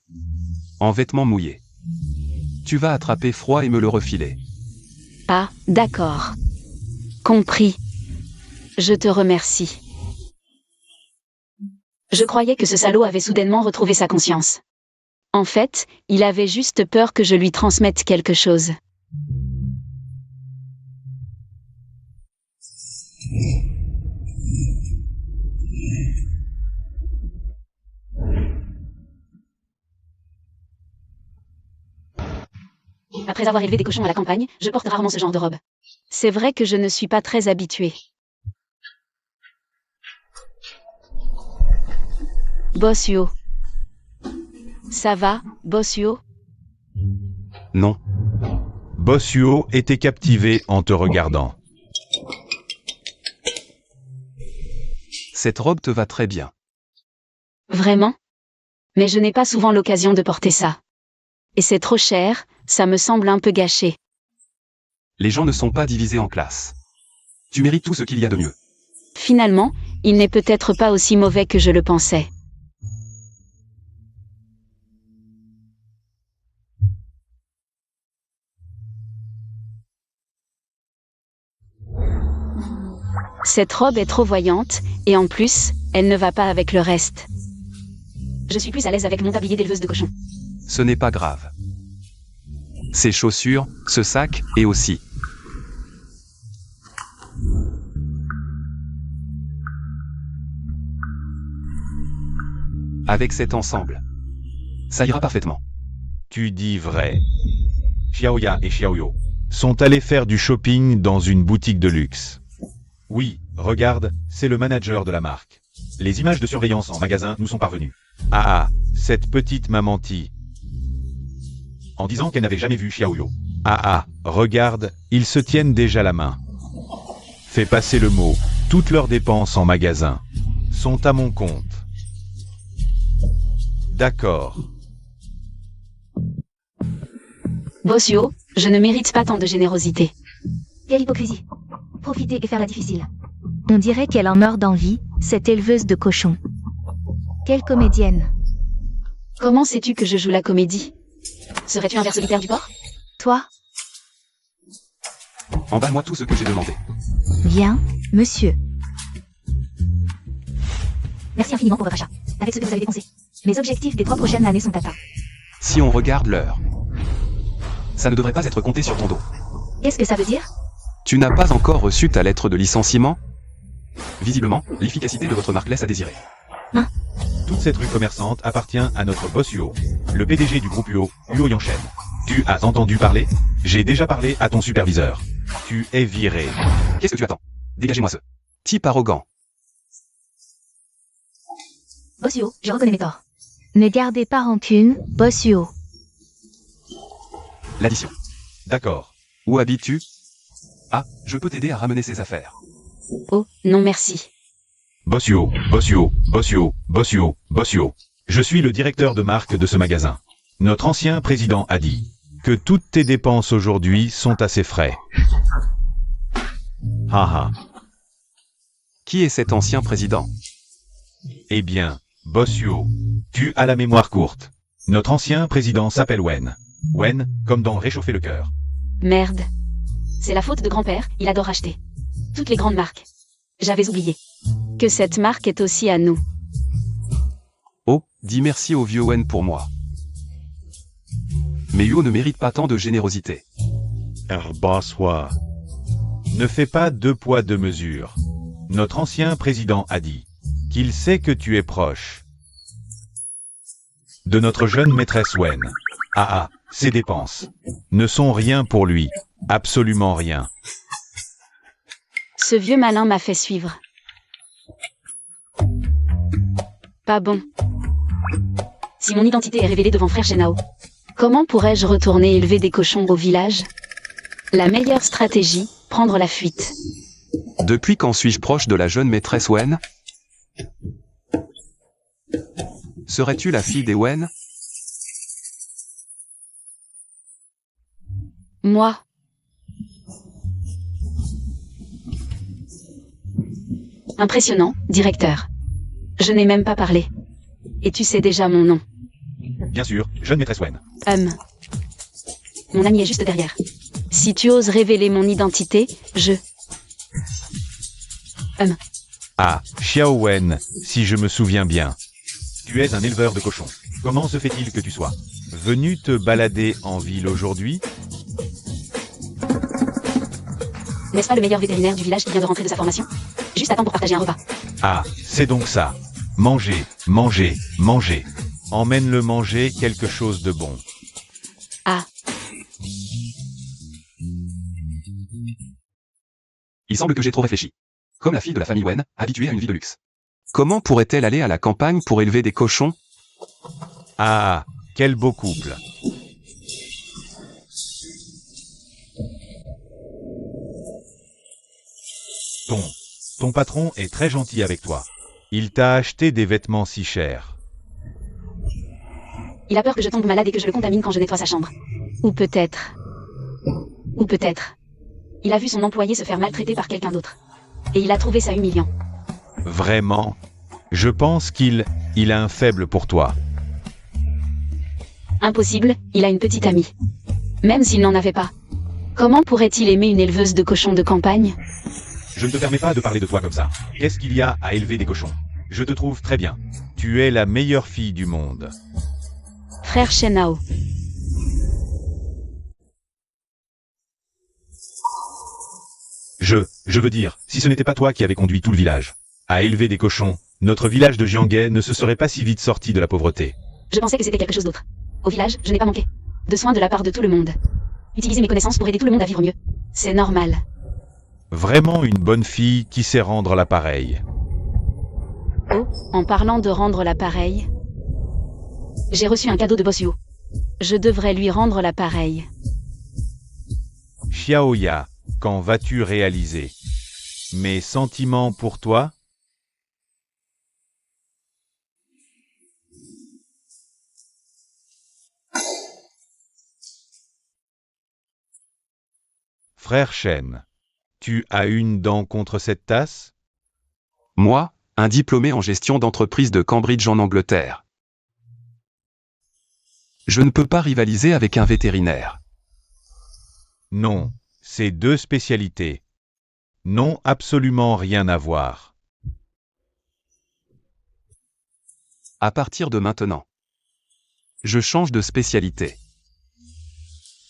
En vêtements mouillés. Tu vas attraper froid et me le refiler. Ah, d'accord. Compris. Je te remercie. Je croyais que ce salaud avait soudainement retrouvé sa conscience. En fait, il avait juste peur que je lui transmette quelque chose. Après avoir élevé des cochons à la campagne, je porte rarement ce genre de robe. C'est vrai que je ne suis pas très habituée. Bossuo. Ça va, Bossuo? Non. Bossuo était captivé en te regardant. Cette robe te va très bien. Vraiment? Mais je n'ai pas souvent l'occasion de porter ça. Et c'est trop cher, ça me semble un peu gâché. Les gens ne sont pas divisés en classes. Tu mérites tout ce qu'il y a de mieux. Finalement, il n'est peut-être pas aussi mauvais que je le pensais. Cette robe est trop voyante, et en plus, elle ne va pas avec le reste. Je suis plus à l'aise avec mon tablier d'éleveuse de cochons. Ce n'est pas grave. Ces chaussures, ce sac, et aussi. Avec cet ensemble. Ça ira parfaitement. Tu dis vrai. Xiaoya et Xiaoyo sont allés faire du shopping dans une boutique de luxe. Oui, regarde, c'est le manager de la marque. Les images de surveillance en magasin nous sont parvenues. Ah, cette petite m'a menti. En disant qu'elle n'avait jamais vu Xiaoyo. Ah, regarde, ils se tiennent déjà la main. Fais passer le mot, toutes leurs dépenses en magasin sont à mon compte. D'accord. Bossio, je ne mérite pas tant de générosité. Quelle hypocrisie. Profiter et faire la difficile. On dirait qu'elle en meurt d'envie, cette éleveuse de cochons. Quelle comédienne. Comment sais-tu que je joue la comédie? Serais-tu un ver solitaire du port? Toi? Emballe-moi tout ce que j'ai demandé. Bien, monsieur. Merci infiniment pour votre achat. Avec ce que vous avez dépensé, mes objectifs des 3 prochaines années sont atteints. Si on regarde l'heure, ça ne devrait pas être compté sur ton dos. Qu'est-ce que ça veut dire? Tu n'as pas encore reçu ta lettre de licenciement? Visiblement, l'efficacité de votre marque laisse à désirer. Toute cette rue commerçante appartient à notre boss Huo, le PDG du groupe Huo, Huo Yangshen. Tu as entendu parler? J'ai déjà parlé à ton superviseur. Tu es viré. Qu'est-ce que tu attends? Dégagez-moi ce type arrogant. Bossio, je reconnais mes torts. Ne gardez pas rancune, Bossio. L'addition. D'accord. Où habites-tu? Ah, je peux t'aider à ramener ces affaires. Oh, non merci. Bossio, Bossio, Bossio, Bossio, Bossio. Je suis le directeur de marque de ce magasin. Notre ancien président a dit que toutes tes dépenses aujourd'hui sont à ses frais. Haha. Qui est cet ancien président? Eh bien, Bossio, tu as la mémoire courte. Notre ancien président s'appelle Wen. Wen, comme dans Réchauffer le cœur. Merde. C'est la faute de grand-père, il adore acheter. Toutes les grandes marques. J'avais oublié. Que cette marque est aussi à nous. Oh, dis merci au vieux Wen pour moi. Mais Huo ne mérite pas tant de générosité. Bonsoir. Ne fais pas 2 poids 2 mesures. Notre ancien président a dit qu'il sait que tu es proche de notre jeune maîtresse Wen. Ses dépenses ne sont rien pour lui. Absolument rien. Ce vieux malin m'a fait suivre. Pas bon. Si mon identité est révélée devant frère Shenao, comment pourrais-je retourner élever des cochons au village? La meilleure stratégie, prendre la fuite. Depuis quand suis-je proche de la jeune maîtresse Wen? Serais-tu la fille des Wen? Moi. Impressionnant, directeur. Je n'ai même pas parlé. Et tu sais déjà mon nom. Bien sûr, jeune maîtresse Wen. Mon ami est juste derrière. Si tu oses révéler mon identité, je... Xiao Wen, si je me souviens bien. Tu es un éleveur de cochons. Comment se fait-il que tu sois venu te balader en ville aujourd'hui? N'est-ce pas le meilleur vétérinaire du village qui vient de rentrer de sa formation? Juste à temps pour partager un repas. C'est donc ça. Manger, manger, manger. Emmène-le manger quelque chose de bon. Il semble que j'ai trop réfléchi. Comme la fille de la famille Wen, habituée à une vie de luxe. Comment pourrait-elle aller à la campagne pour élever des cochons? Quel beau couple. Ton patron est très gentil avec toi. Il t'a acheté des vêtements si chers. Il a peur que je tombe malade et que je le contamine quand je nettoie sa chambre. Ou peut-être. Il a vu son employé se faire maltraiter par quelqu'un d'autre. Et il a trouvé ça humiliant. Vraiment? Je pense qu'il a un faible pour toi. Impossible, il a une petite amie. Même s'il n'en avait pas. Comment pourrait-il aimer une éleveuse de cochons de campagne? Je ne te permets pas de parler de toi comme ça. Qu'est-ce qu'il y a à élever des cochons? Je te trouve très bien. Tu es la meilleure fille du monde. Frère Shenao. Je veux dire, si ce n'était pas toi qui avais conduit tout le village à élever des cochons, notre village de Jianghe ne se serait pas si vite sorti de la pauvreté. Je pensais que c'était quelque chose d'autre. Au village, je n'ai pas manqué de soins de la part de tout le monde. Utiliser mes connaissances pour aider tout le monde à vivre mieux. C'est normal. Vraiment une bonne fille qui sait rendre l'appareil. Oh, en parlant de rendre l'appareil, j'ai reçu un cadeau de Bossio. Je devrais lui rendre l'appareil. Xiaoya, quand vas-tu réaliser mes sentiments pour toi? Frère Shen, tu as une dent contre cette tasse? Moi, un diplômé en gestion d'entreprise de Cambridge en Angleterre. Je ne peux pas rivaliser avec un vétérinaire. Non, c'est deux spécialités. Non, absolument rien à voir. À partir de maintenant, je change de spécialité.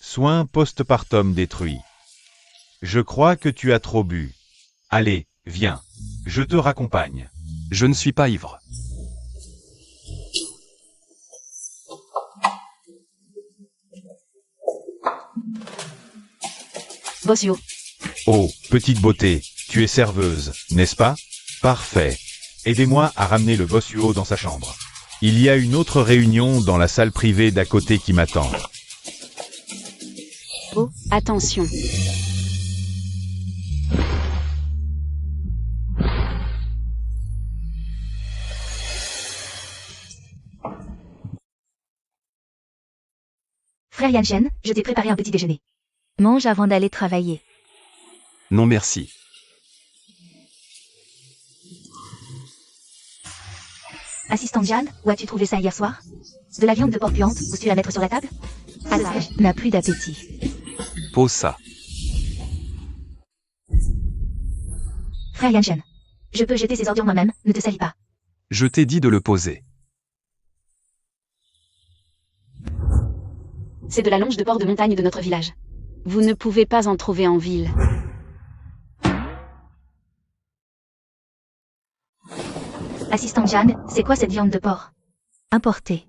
Soins postpartum détruits. Je crois que tu as trop bu. Allez, viens, je te raccompagne. Je ne suis pas ivre. Bossio. Oh, petite beauté, tu es serveuse, n'est-ce pas? Parfait. Aidez-moi à ramener le Bossuo dans sa chambre. Il y a une autre réunion dans la salle privée d'à côté qui m'attend. Oh, attention. Frère Yanshen, je t'ai préparé un petit déjeuner. Mange avant d'aller travailler. Non merci. Assistant Diane, où as-tu trouvé ça hier soir? De la viande de porc puante, oses-tu la mettre sur la table? Asage n'a plus d'appétit. Pose ça. Frère Yanshen, je peux jeter ces ordures moi-même, ne te salis pas. Je t'ai dit de le poser. C'est de la longe de porc de montagne de notre village. Vous ne pouvez pas en trouver en ville. Assistant Diane, c'est quoi cette viande de porc? Importée.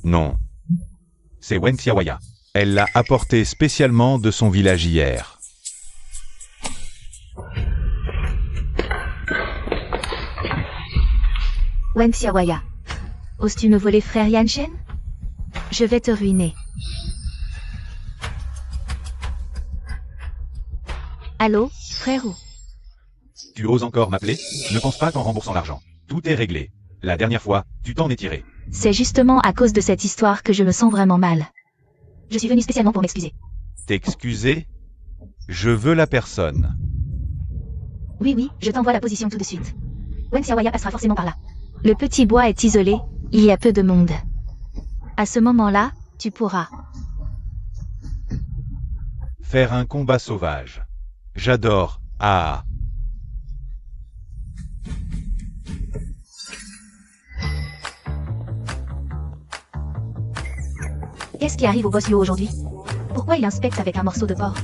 Non. C'est Wen Xiaoya. Elle l'a apporté spécialement de son village hier. Wen Xiaoya. Oses-tu me voler frère Yanshen? Je vais te ruiner. Allô, frérot? Tu oses encore m'appeler? Ne pense pas qu'en remboursant l'argent. Tout est réglé. La dernière fois, tu t'en es tiré. C'est justement à cause de cette histoire que je me sens vraiment mal. Je suis venu spécialement pour m'excuser. T'excuser? Je veux la personne. Oui, je t'envoie la position tout de suite. Wen Xiaoya passera forcément par là. Le petit bois est isolé, il y a peu de monde. À ce moment-là, tu pourras. Faire un combat sauvage. J'adore. Ah. Qu'est-ce qui arrive au Bossio aujourd'hui? Pourquoi il inspecte avec un morceau de porc?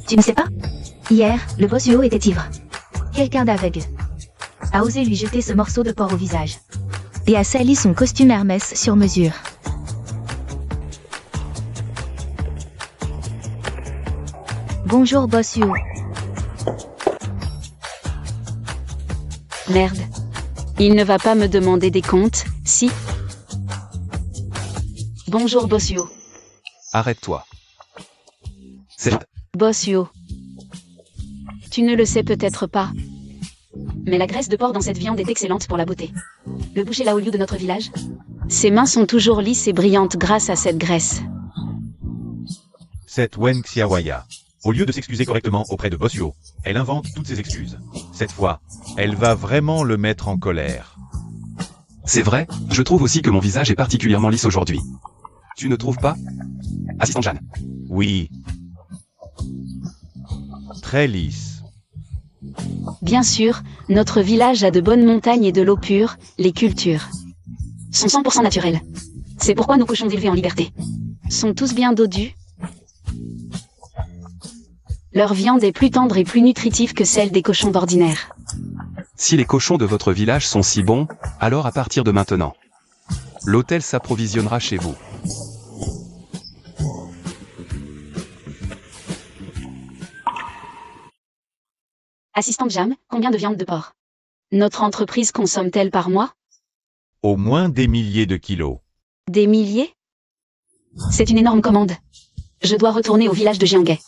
Tu ne sais pas? Hier, le Bossio était ivre. Quelqu'un d'aveugle a osé lui jeter ce morceau de porc au visage. Et a sali son costume Hermès sur mesure. Bonjour Bossio. Merde. Il ne va pas me demander des comptes, si? Bonjour Bossio. Arrête-toi. C'est... Bossio. Tu ne le sais peut-être pas. Mais la graisse de porc dans cette viande est excellente pour la beauté. Le boucher Laoliu de notre village. Ses mains sont toujours lisses et brillantes grâce à cette graisse. Cette Wen Xiaoya. Au lieu de s'excuser correctement auprès de Bossuo, elle invente toutes ses excuses. Cette fois, elle va vraiment le mettre en colère. C'est vrai, je trouve aussi que mon visage est particulièrement lisse aujourd'hui. Tu ne trouves pas, assistant Jeanne? Oui. Très lisse. Bien sûr, notre village a de bonnes montagnes et de l'eau pure, les cultures sont 100% naturelles. C'est pourquoi nos cochons élevés en liberté sont tous bien dodus. Leur viande est plus tendre et plus nutritive que celle des cochons d'ordinaire. Si les cochons de votre village sont si bons, alors à partir de maintenant, l'hôtel s'approvisionnera chez vous. Assistant Jam, combien de viande de porc notre entreprise consomme-t-elle par mois? Au moins des milliers de kilos. Des milliers? C'est une énorme commande. Je dois retourner au village de Jianghe.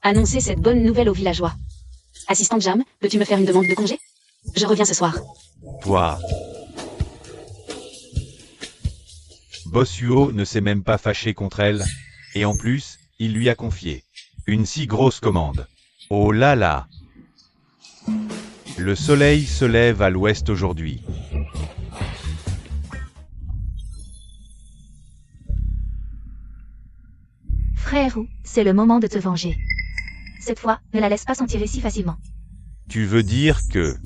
Annoncer cette bonne nouvelle aux villageois. Assistant Jam, peux-tu me faire une demande de congé? Je reviens ce soir. Toi. Bossuo ne s'est même pas fâché contre elle, et en plus, il lui a confié une si grosse commande. Oh là là! Le soleil se lève à l'ouest aujourd'hui. Frère Wu, c'est le moment de te venger. Cette fois, ne la laisse pas s'en tirer si facilement. Tu veux dire que...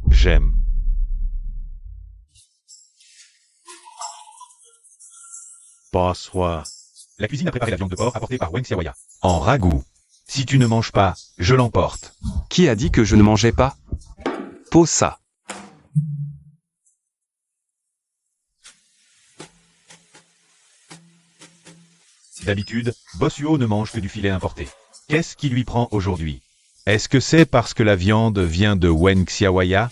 J'aime. Bonsoir. La cuisine a préparé la viande de porc apportée par Wang Xiaoya. En ragoût. Si tu ne manges pas, je l'emporte. Qui a dit que je ne mangeais pas? Pose ça. D'habitude, Bossuo ne mange que du filet importé. Qu'est-ce qui lui prend aujourd'hui? Est-ce que c'est parce que la viande vient de Wen Xiaoya?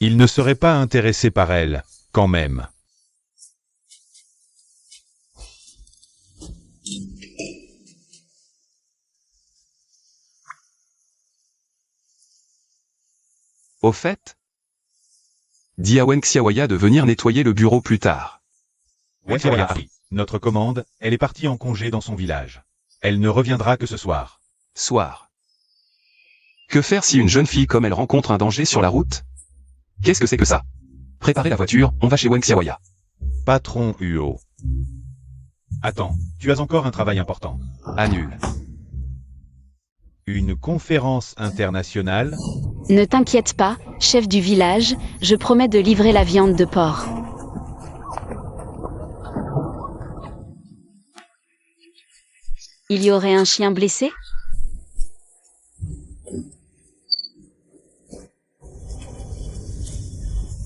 Il ne serait pas intéressé par elle, quand même. Au fait, dis à Wen Xiaoya de venir nettoyer le bureau plus tard. Wen Xiaoya arrive. Notre commande, elle est partie en congé dans son village. Elle ne reviendra que ce soir. Soir. Que faire si une jeune fille comme elle rencontre un danger sur la route? Qu'est-ce que c'est que ça? Préparez la voiture, on va chez Wen Xiaoya. Patron Huo. Attends, tu as encore un travail important. Annule. Une conférence internationale? Ne t'inquiète pas, chef du village, je promets de livrer la viande de porc. Il y aurait un chien blessé?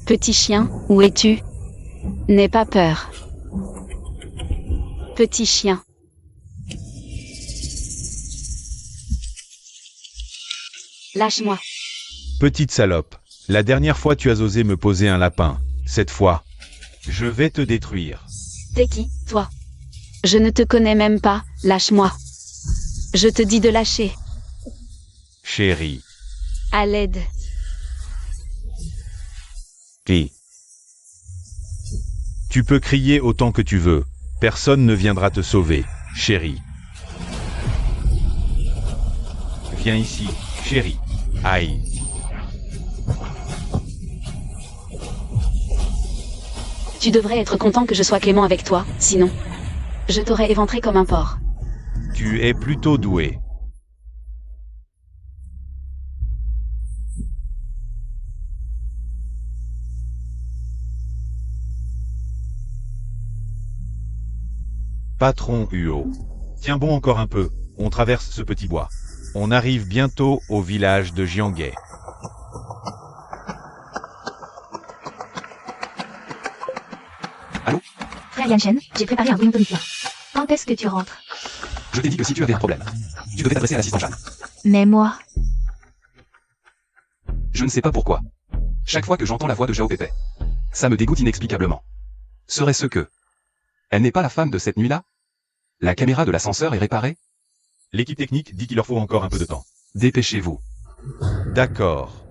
Petit chien, où es-tu? N'aie pas peur. Petit chien. Lâche-moi. Petite salope, la dernière fois tu as osé me poser un lapin. Cette fois, je vais te détruire. T'es qui, toi? Je ne te connais même pas, lâche-moi. Je te dis de lâcher. Chérie. À l'aide. Qui? Tu peux crier autant que tu veux. Personne ne viendra te sauver, chérie. Viens ici, chérie. Aïe. Tu devrais être content que je sois clément avec toi, sinon, je t'aurais éventré comme un porc. Tu es plutôt doué. Patron Huo. Tiens bon encore un peu, on traverse ce petit bois. On arrive bientôt au village de Jianghe. Allô? Frère Yanchen, j'ai préparé un bouillon tonitien. Quand est-ce que tu rentres? Je t'ai dit que si tu avais un problème, tu devais t'adresser à l'assistant Jeanne. Mais moi... Je ne sais pas pourquoi. Chaque fois que j'entends la voix de Zhao Pépé, ça me dégoûte inexplicablement. Serait-ce que... Elle n'est pas la femme de cette nuit-là? La caméra de l'ascenseur est réparée? L'équipe technique dit qu'il leur faut encore un peu de temps. Dépêchez-vous. D'accord.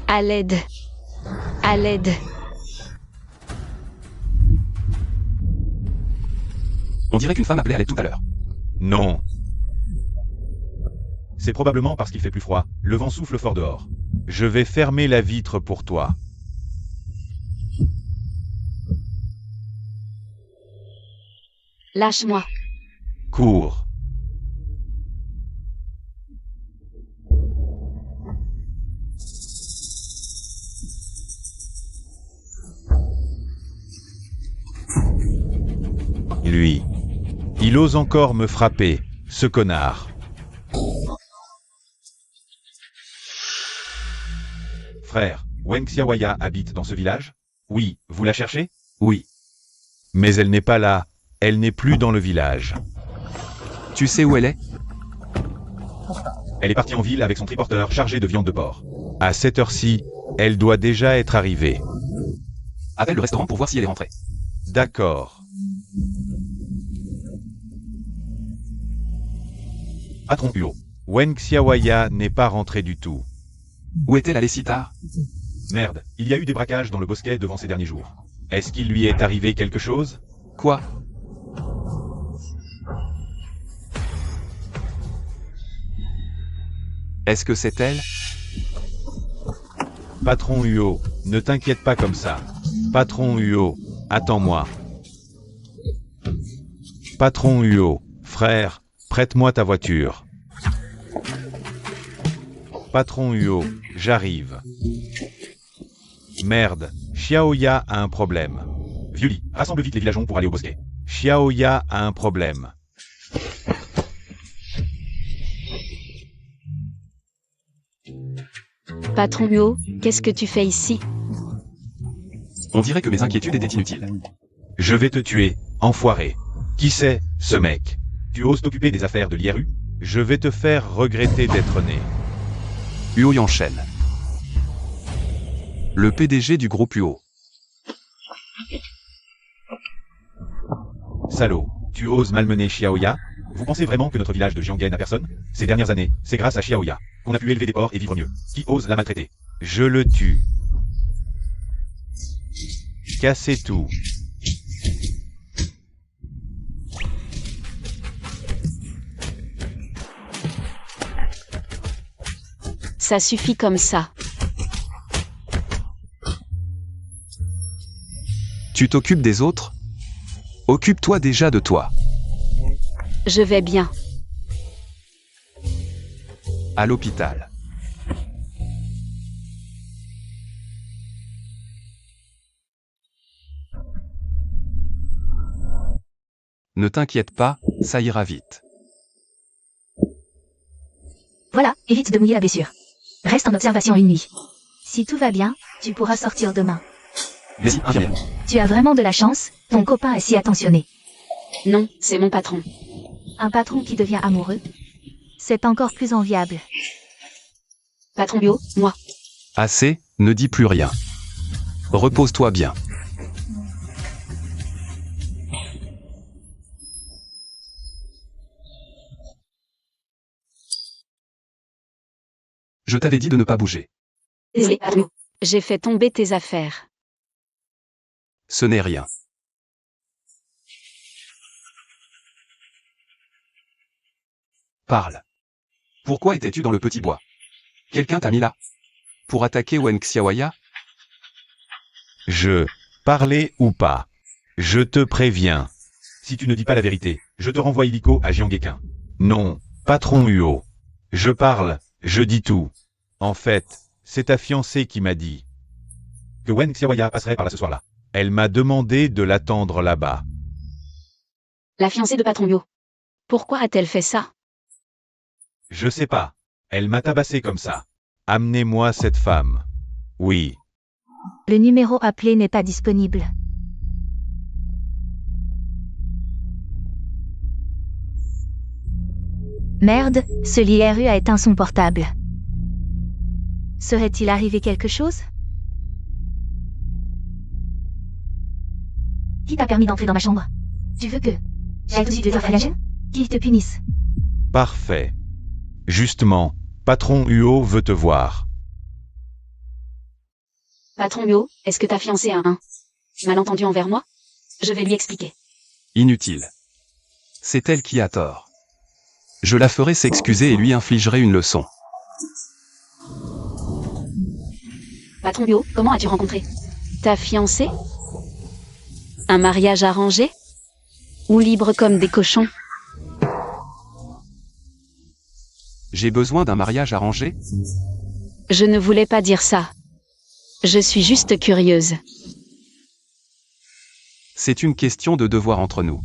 À l'aide. À l'aide. On dirait qu'une femme appelait à l'aide tout à l'heure. Non. C'est probablement parce qu'il fait plus froid. Le vent souffle fort dehors. Je vais fermer la vitre pour toi. Lâche-moi. Cours. Lui. Il ose encore me frapper, ce connard. Frère, Wen Xiaoya habite dans ce village? Oui, vous la cherchez? Oui. Mais elle n'est pas là. Elle n'est plus dans le village. Tu sais où elle est? Elle est partie en ville avec son triporteur chargé de viande de porc. À cette heure-ci, elle doit déjà être arrivée. Appelle le restaurant pour voir si elle est rentrée. D'accord. Patron Huo. Wen Xiaoya n'est pas rentré du tout. Où est-elle allée si tard? Merde, il y a eu des braquages dans le bosquet devant ces derniers jours. Est-ce qu'il lui est arrivé quelque chose? Quoi? Est-ce que c'est elle? Patron Huo, ne t'inquiète pas comme ça. Patron Huo, attends-moi. Patron Huo, frère, prête-moi ta voiture. Patron Huo, j'arrive. Merde, Xiaoya a un problème. Vieux-Li, rassemble vite les villageons pour aller au bosquet. Xiaoya a un problème. Patron Huo, qu'est-ce que tu fais ici? On dirait que mes inquiétudes étaient inutiles. Je vais te tuer, enfoiré. Qui c'est, ce mec? Tu oses t'occuper des affaires de l'IRU? Je vais te faire regretter d'être né. Huo Yanshen. Le PDG du groupe Huo. Salaud, tu oses malmener Xiaoya? Vous pensez vraiment que notre village de Jianggen n'a personne? Ces dernières années, c'est grâce à Xiaoya qu'on a pu élever des porcs et vivre mieux. Qui ose la maltraiter? Je le tue. Cassez tout. Ça suffit comme ça. Tu t'occupes des autres? Occupe-toi déjà de toi. Je vais bien. À l'hôpital. Ne t'inquiète pas, ça ira vite. Voilà, évite de mouiller la blessure. Reste en observation une nuit. Si tout va bien, tu pourras sortir demain. Vas-y, infirmière. Tu as vraiment de la chance, ton copain est si attentionné. Non, c'est mon patron. Un patron qui devient amoureux, c'est encore plus enviable. Patron Huo, moi. Assez, ne dis plus rien. Repose-toi bien. Je t'avais dit de ne pas bouger. Désolé, patron Huo. J'ai fait tomber tes affaires. Ce n'est rien. Parle. Pourquoi étais-tu dans le petit bois? Quelqu'un t'a mis là? Pour attaquer Wen Xiaoya? Parler ou pas. Je te préviens. Si tu ne dis pas la vérité, je te renvoie illico à Jianggequin. Non, patron Huo. Je parle, je dis tout. En fait, c'est ta fiancée qui m'a dit que Wen Xiaoya passerait par là ce soir-là. Elle m'a demandé de l'attendre là-bas. La fiancée de patron Huo. Pourquoi a-t-elle fait ça? Je sais pas. Elle m'a tabassé comme ça. Amenez-moi cette femme. Oui. Le numéro appelé n'est pas disponible. Merde, ce l'IRU a éteint son portable. Serait-il arrivé quelque chose? Qui t'a permis d'entrer dans ma chambre? Tu veux que j'aille aussi des infractions? Qu'ils te punissent. Parfait. Justement, patron Huo veut te voir. Patron Mio, est-ce que ta fiancée a un malentendu envers moi? Je vais lui expliquer. Inutile. C'est elle qui a tort. Je la ferai s'excuser et lui infligerai une leçon. Patron Mio, comment as-tu rencontré ta fiancée? Un mariage arrangé? Ou libre comme des cochons? J'ai besoin d'un mariage arrangé? Je ne voulais pas dire ça. Je suis juste curieuse. C'est une question de devoir entre nous.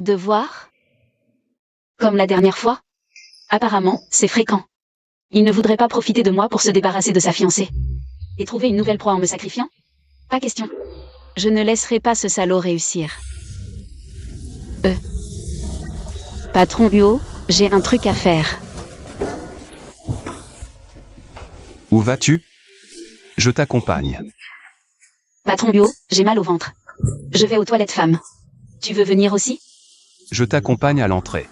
Devoir? Comme la dernière fois? Apparemment, c'est fréquent. Il ne voudrait pas profiter de moi pour se débarrasser de sa fiancée. Et trouver une nouvelle proie en me sacrifiant? Pas question. Je ne laisserai pas ce salaud réussir. Patron Huo, j'ai un truc à faire. Où vas-tu? Je t'accompagne. Patron Huo, j'ai mal au ventre. Je vais aux toilettes femmes. Tu veux venir aussi? Je t'accompagne à l'entrée.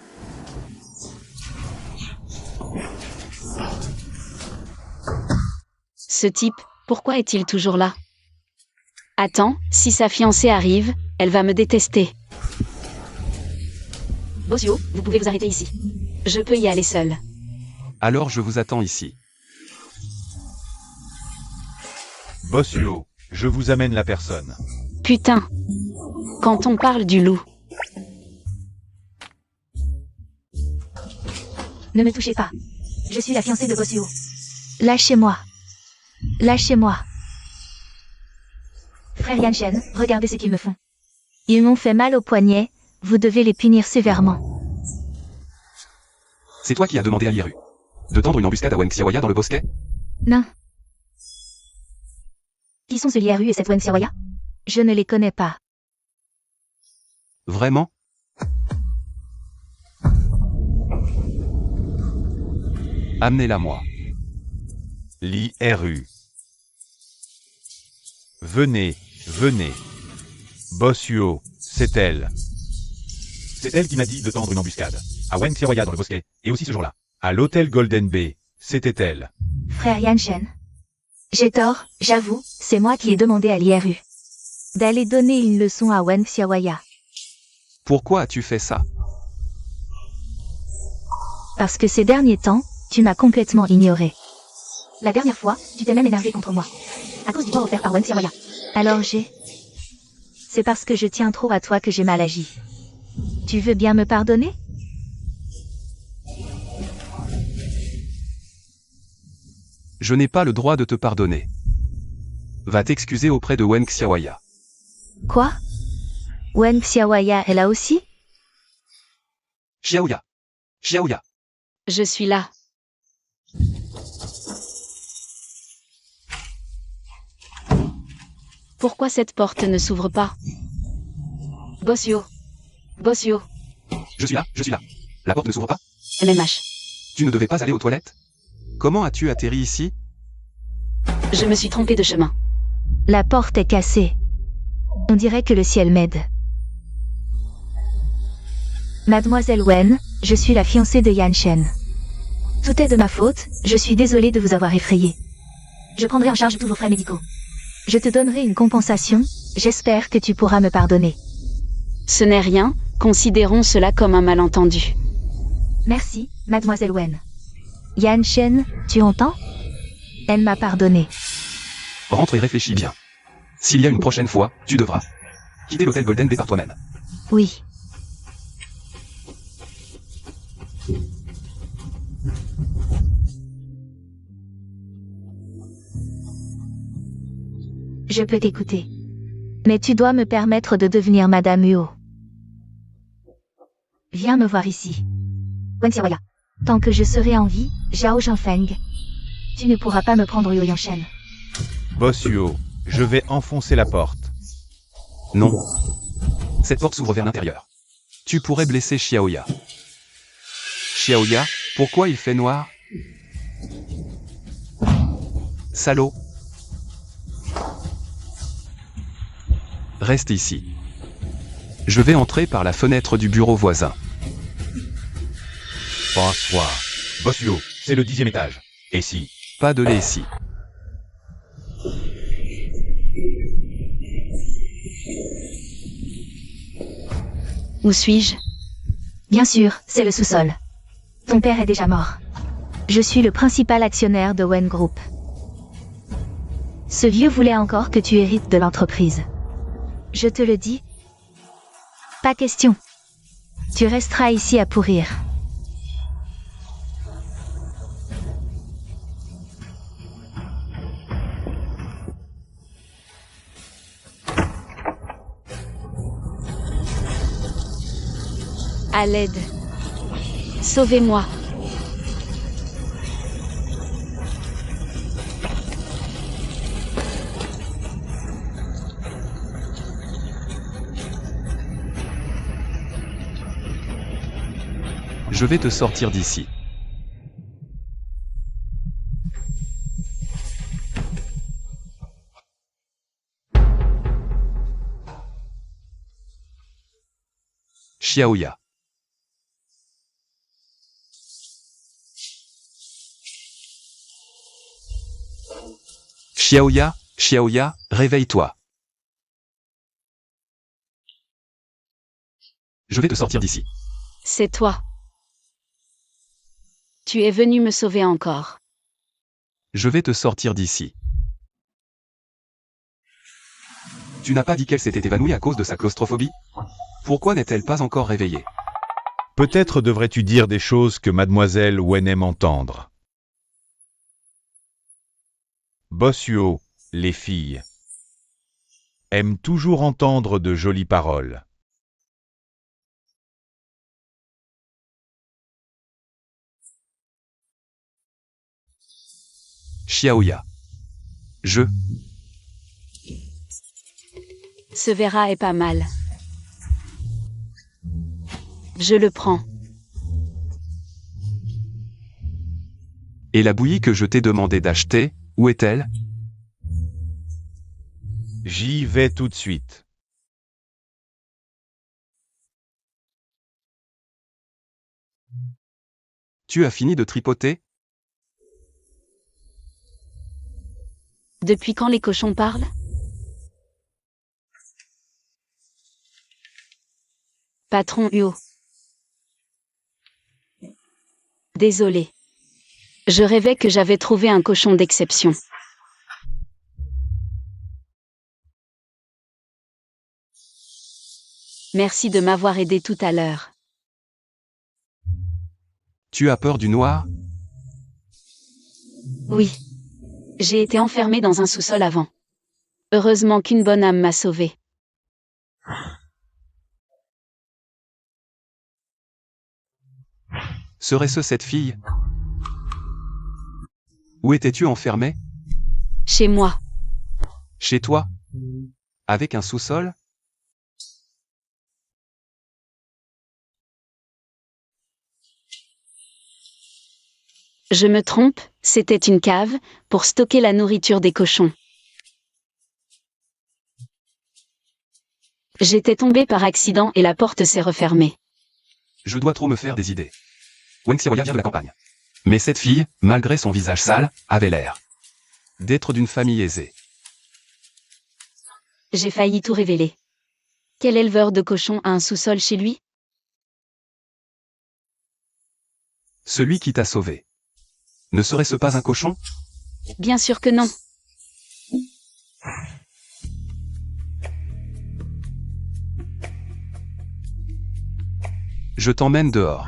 Ce type, pourquoi est-il toujours là? Attends, si sa fiancée arrive, elle va me détester. Bossio, vous pouvez vous arrêter ici. Je peux y aller seule. Alors je vous attends ici. Bossio, je vous amène la personne. Putain. Quand on parle du loup. Ne me touchez pas. Je suis la fiancée de Bossio. Lâchez-moi. Lâchez-moi. Frère Yanshen, regardez ce qu'ils me font. Ils m'ont fait mal au poignet, vous devez les punir sévèrement. C'est toi qui as demandé à Lieru de tendre une embuscade à Wen Xiaoya dans le bosquet? Non. Qui sont ce Lieru et cette Wen Xiaoya? Je ne les connais pas. Vraiment? Amenez-la moi. Li RU. Venez, venez. Bossio, c'est elle. C'est elle qui m'a dit de tendre une embuscade. À Wen Xiaoya dans le bosquet, et aussi ce jour-là. À l'hôtel Golden Bay, c'était elle. Frère Yanshen. J'ai tort, j'avoue, c'est moi qui ai demandé à Lieru d'aller donner une leçon à Wen Xiaoya. Pourquoi as-tu fait ça? Parce que ces derniers temps, tu m'as complètement ignoré. La dernière fois, tu t'es même énervé contre moi. À cause du temps offert par Wen Xiaoya. Alors c'est parce que je tiens trop à toi que j'ai mal agi. Tu veux bien me pardonner? Je n'ai pas le droit de te pardonner. Va t'excuser auprès de Wen Xiaoya. Quoi? Wen Xiaoya est là aussi? Xiaoya. Xiaoya. Je suis là. Pourquoi cette porte ne s'ouvre pas? Bossio. Bossio. Je suis là, je suis là. La porte ne s'ouvre pas? MMH. Tu ne devais pas aller aux toilettes? Comment as-tu atterri ici? Je me suis trompée de chemin. La porte est cassée. On dirait que le ciel m'aide. Mademoiselle Wen, je suis la fiancée de Yanshen. Tout est de ma faute, je suis désolée de vous avoir effrayé. Je prendrai en charge tous vos frais médicaux. Je te donnerai une compensation, j'espère que tu pourras me pardonner. Ce n'est rien, considérons cela comme un malentendu. Merci, Mademoiselle Wen. Yanshen, tu entends? Elle m'a pardonné. Rentre et réfléchis bien. S'il y a une prochaine fois, tu devras quitter l'hôtel Golden Bay par toi-même. Oui. Je peux t'écouter. Mais tu dois me permettre de devenir Madame Huo. Viens me voir ici. Wen Xiaoya. Tant que je serai en vie, Zhao Zhangfeng, tu ne pourras pas me prendre Huo Yanshen. Bossio, je vais enfoncer la porte. Non. Cette porte s'ouvre vers l'intérieur. Tu pourrais blesser Xiaoya. Xiaoya, pourquoi il fait noir? Salaud. Reste ici. Je vais entrer par la fenêtre du bureau voisin. Bonsoir. Bossio, c'est le 10e étage. Et si? Pas de lait ici. Où suis-je? Bien sûr, c'est le sous-sol. Ton père est déjà mort. Je suis le principal actionnaire de Wen Group. Ce vieux voulait encore que tu hérites de l'entreprise. Je te le dis. Pas question. Tu resteras ici à pourrir. À l'aide. Sauvez-moi. Je vais te sortir d'ici. Xiaoya. Xiaoya, Xiaoya, réveille-toi. Je vais te sortir d'ici. C'est toi. Tu es venu me sauver encore. Je vais te sortir d'ici. Tu n'as pas dit qu'elle s'était évanouie à cause de sa claustrophobie? Pourquoi n'est-elle pas encore réveillée? Peut-être devrais-tu dire des choses que mademoiselle Wen aime entendre. Bossuo, les filles, aiment toujours entendre de jolies paroles. Xiaoya. Ce verra est pas mal. Je le prends. Et la bouillie que je t'ai demandé d'acheter, où est-elle? J'y vais tout de suite. Tu as fini de tripoter? Depuis quand les cochons parlent? Patron Huo. Désolé. Je rêvais que j'avais trouvé un cochon d'exception. Merci de m'avoir aidé tout à l'heure. Tu as peur du noir? Oui. J'ai été enfermée dans un sous-sol avant. Heureusement qu'une bonne âme m'a sauvée. Serait-ce cette fille? Où étais-tu enfermé? Chez moi. Chez toi? Avec un sous-sol? Je me trompe, c'était une cave, pour stocker la nourriture des cochons. J'étais tombée par accident et la porte s'est refermée. Je dois trop me faire des idées. Wen Xiaoya vient de la campagne. Mais cette fille, malgré son visage sale, avait l'air d'être d'une famille aisée. J'ai failli tout révéler. Quel éleveur de cochons a un sous-sol chez lui? Celui qui t'a sauvé. Ne serait-ce pas un cochon? Bien sûr que non. Je t'emmène dehors.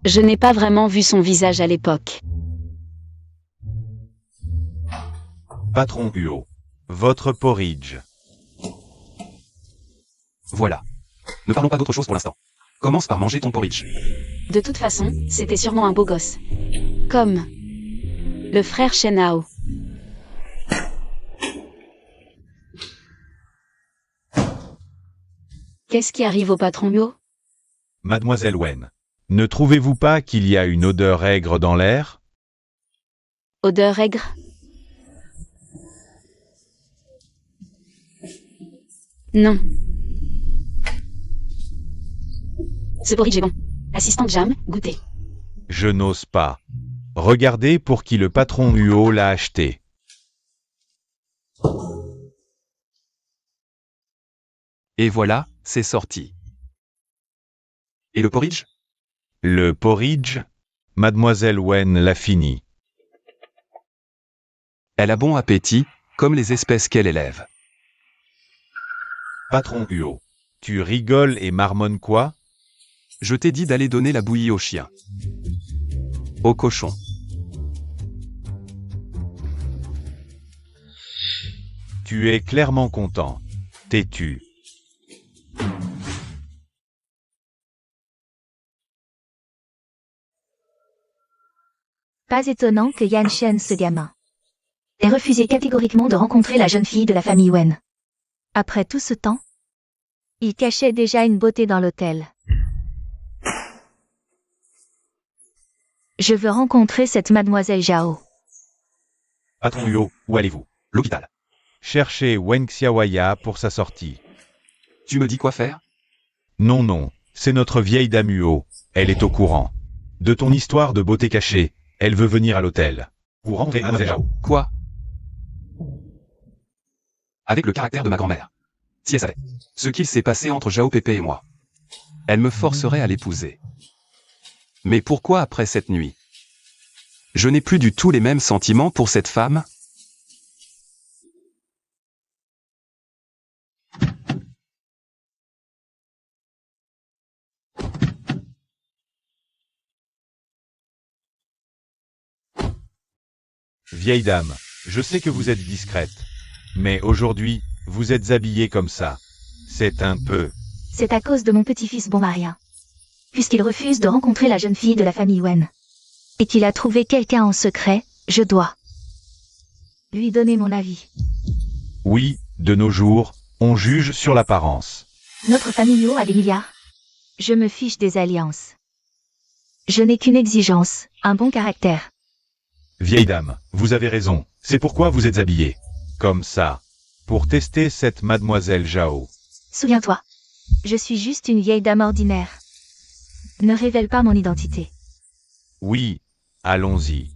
Je n'ai pas vraiment vu son visage à l'époque. Patron Huo, votre porridge. Voilà. Ne parlons pas d'autre chose pour l'instant. Commence par manger ton porridge. De toute façon, c'était sûrement un beau gosse. Comme le frère Shenhao. Qu'est-ce qui arrive au patron Huo? Mademoiselle Wen, ne trouvez-vous pas qu'il y a une odeur aigre dans l'air? Odeur aigre? Non. Ce porridge est bon. Assistante Jam, goûtez. Je n'ose pas. Regardez pour qui le patron Huo l'a acheté. Et voilà, c'est sorti. Et le porridge? Le porridge? Mademoiselle Wen l'a fini. Elle a bon appétit, comme les espèces qu'elle élève. Patron Huo. Tu rigoles et marmonnes quoi? Je t'ai dit d'aller donner la bouillie aux chiens. Aux cochons. Tu es clairement content. Têtu. Pas étonnant que Yan Shen, ce gamin, ait refusé catégoriquement de rencontrer la jeune fille de la famille Wen. Après tout ce temps, il cachait déjà une beauté dans l'hôtel. Je veux rencontrer cette mademoiselle Zhao. Patron Huo, où allez-vous? L'hôpital. Cherchez Wen Xiaoya pour sa sortie. Tu me dis quoi faire? Non, non, c'est notre vieille dame Huo. Elle est au courant. De ton histoire de beauté cachée, elle veut venir à l'hôtel. Vous rentrez, mademoiselle Zhao. Quoi? Avec le caractère de ma grand-mère. Si elle savait ce qu'il s'est passé entre Zhao Pépé et moi, elle me forcerait à l'épouser. Mais pourquoi après cette nuit? Je n'ai plus du tout les mêmes sentiments pour cette femme. Vieille dame, je sais que vous êtes discrète. Mais aujourd'hui, vous êtes habillée comme ça. C'est un peu... C'est à cause de mon petit-fils Bonmarien. Puisqu'il refuse de rencontrer la jeune fille de la famille Wen. Et qu'il a trouvé quelqu'un en secret, je dois lui donner mon avis. Oui, de nos jours, on juge sur l'apparence. Notre famille Yo a des milliards. Je me fiche des alliances. Je n'ai qu'une exigence, un bon caractère. Vieille dame, vous avez raison. C'est pourquoi vous êtes habillée. Comme ça. Pour tester cette mademoiselle Zhao. Souviens-toi. Je suis juste une vieille dame ordinaire. Ne révèle pas mon identité. Oui, allons-y.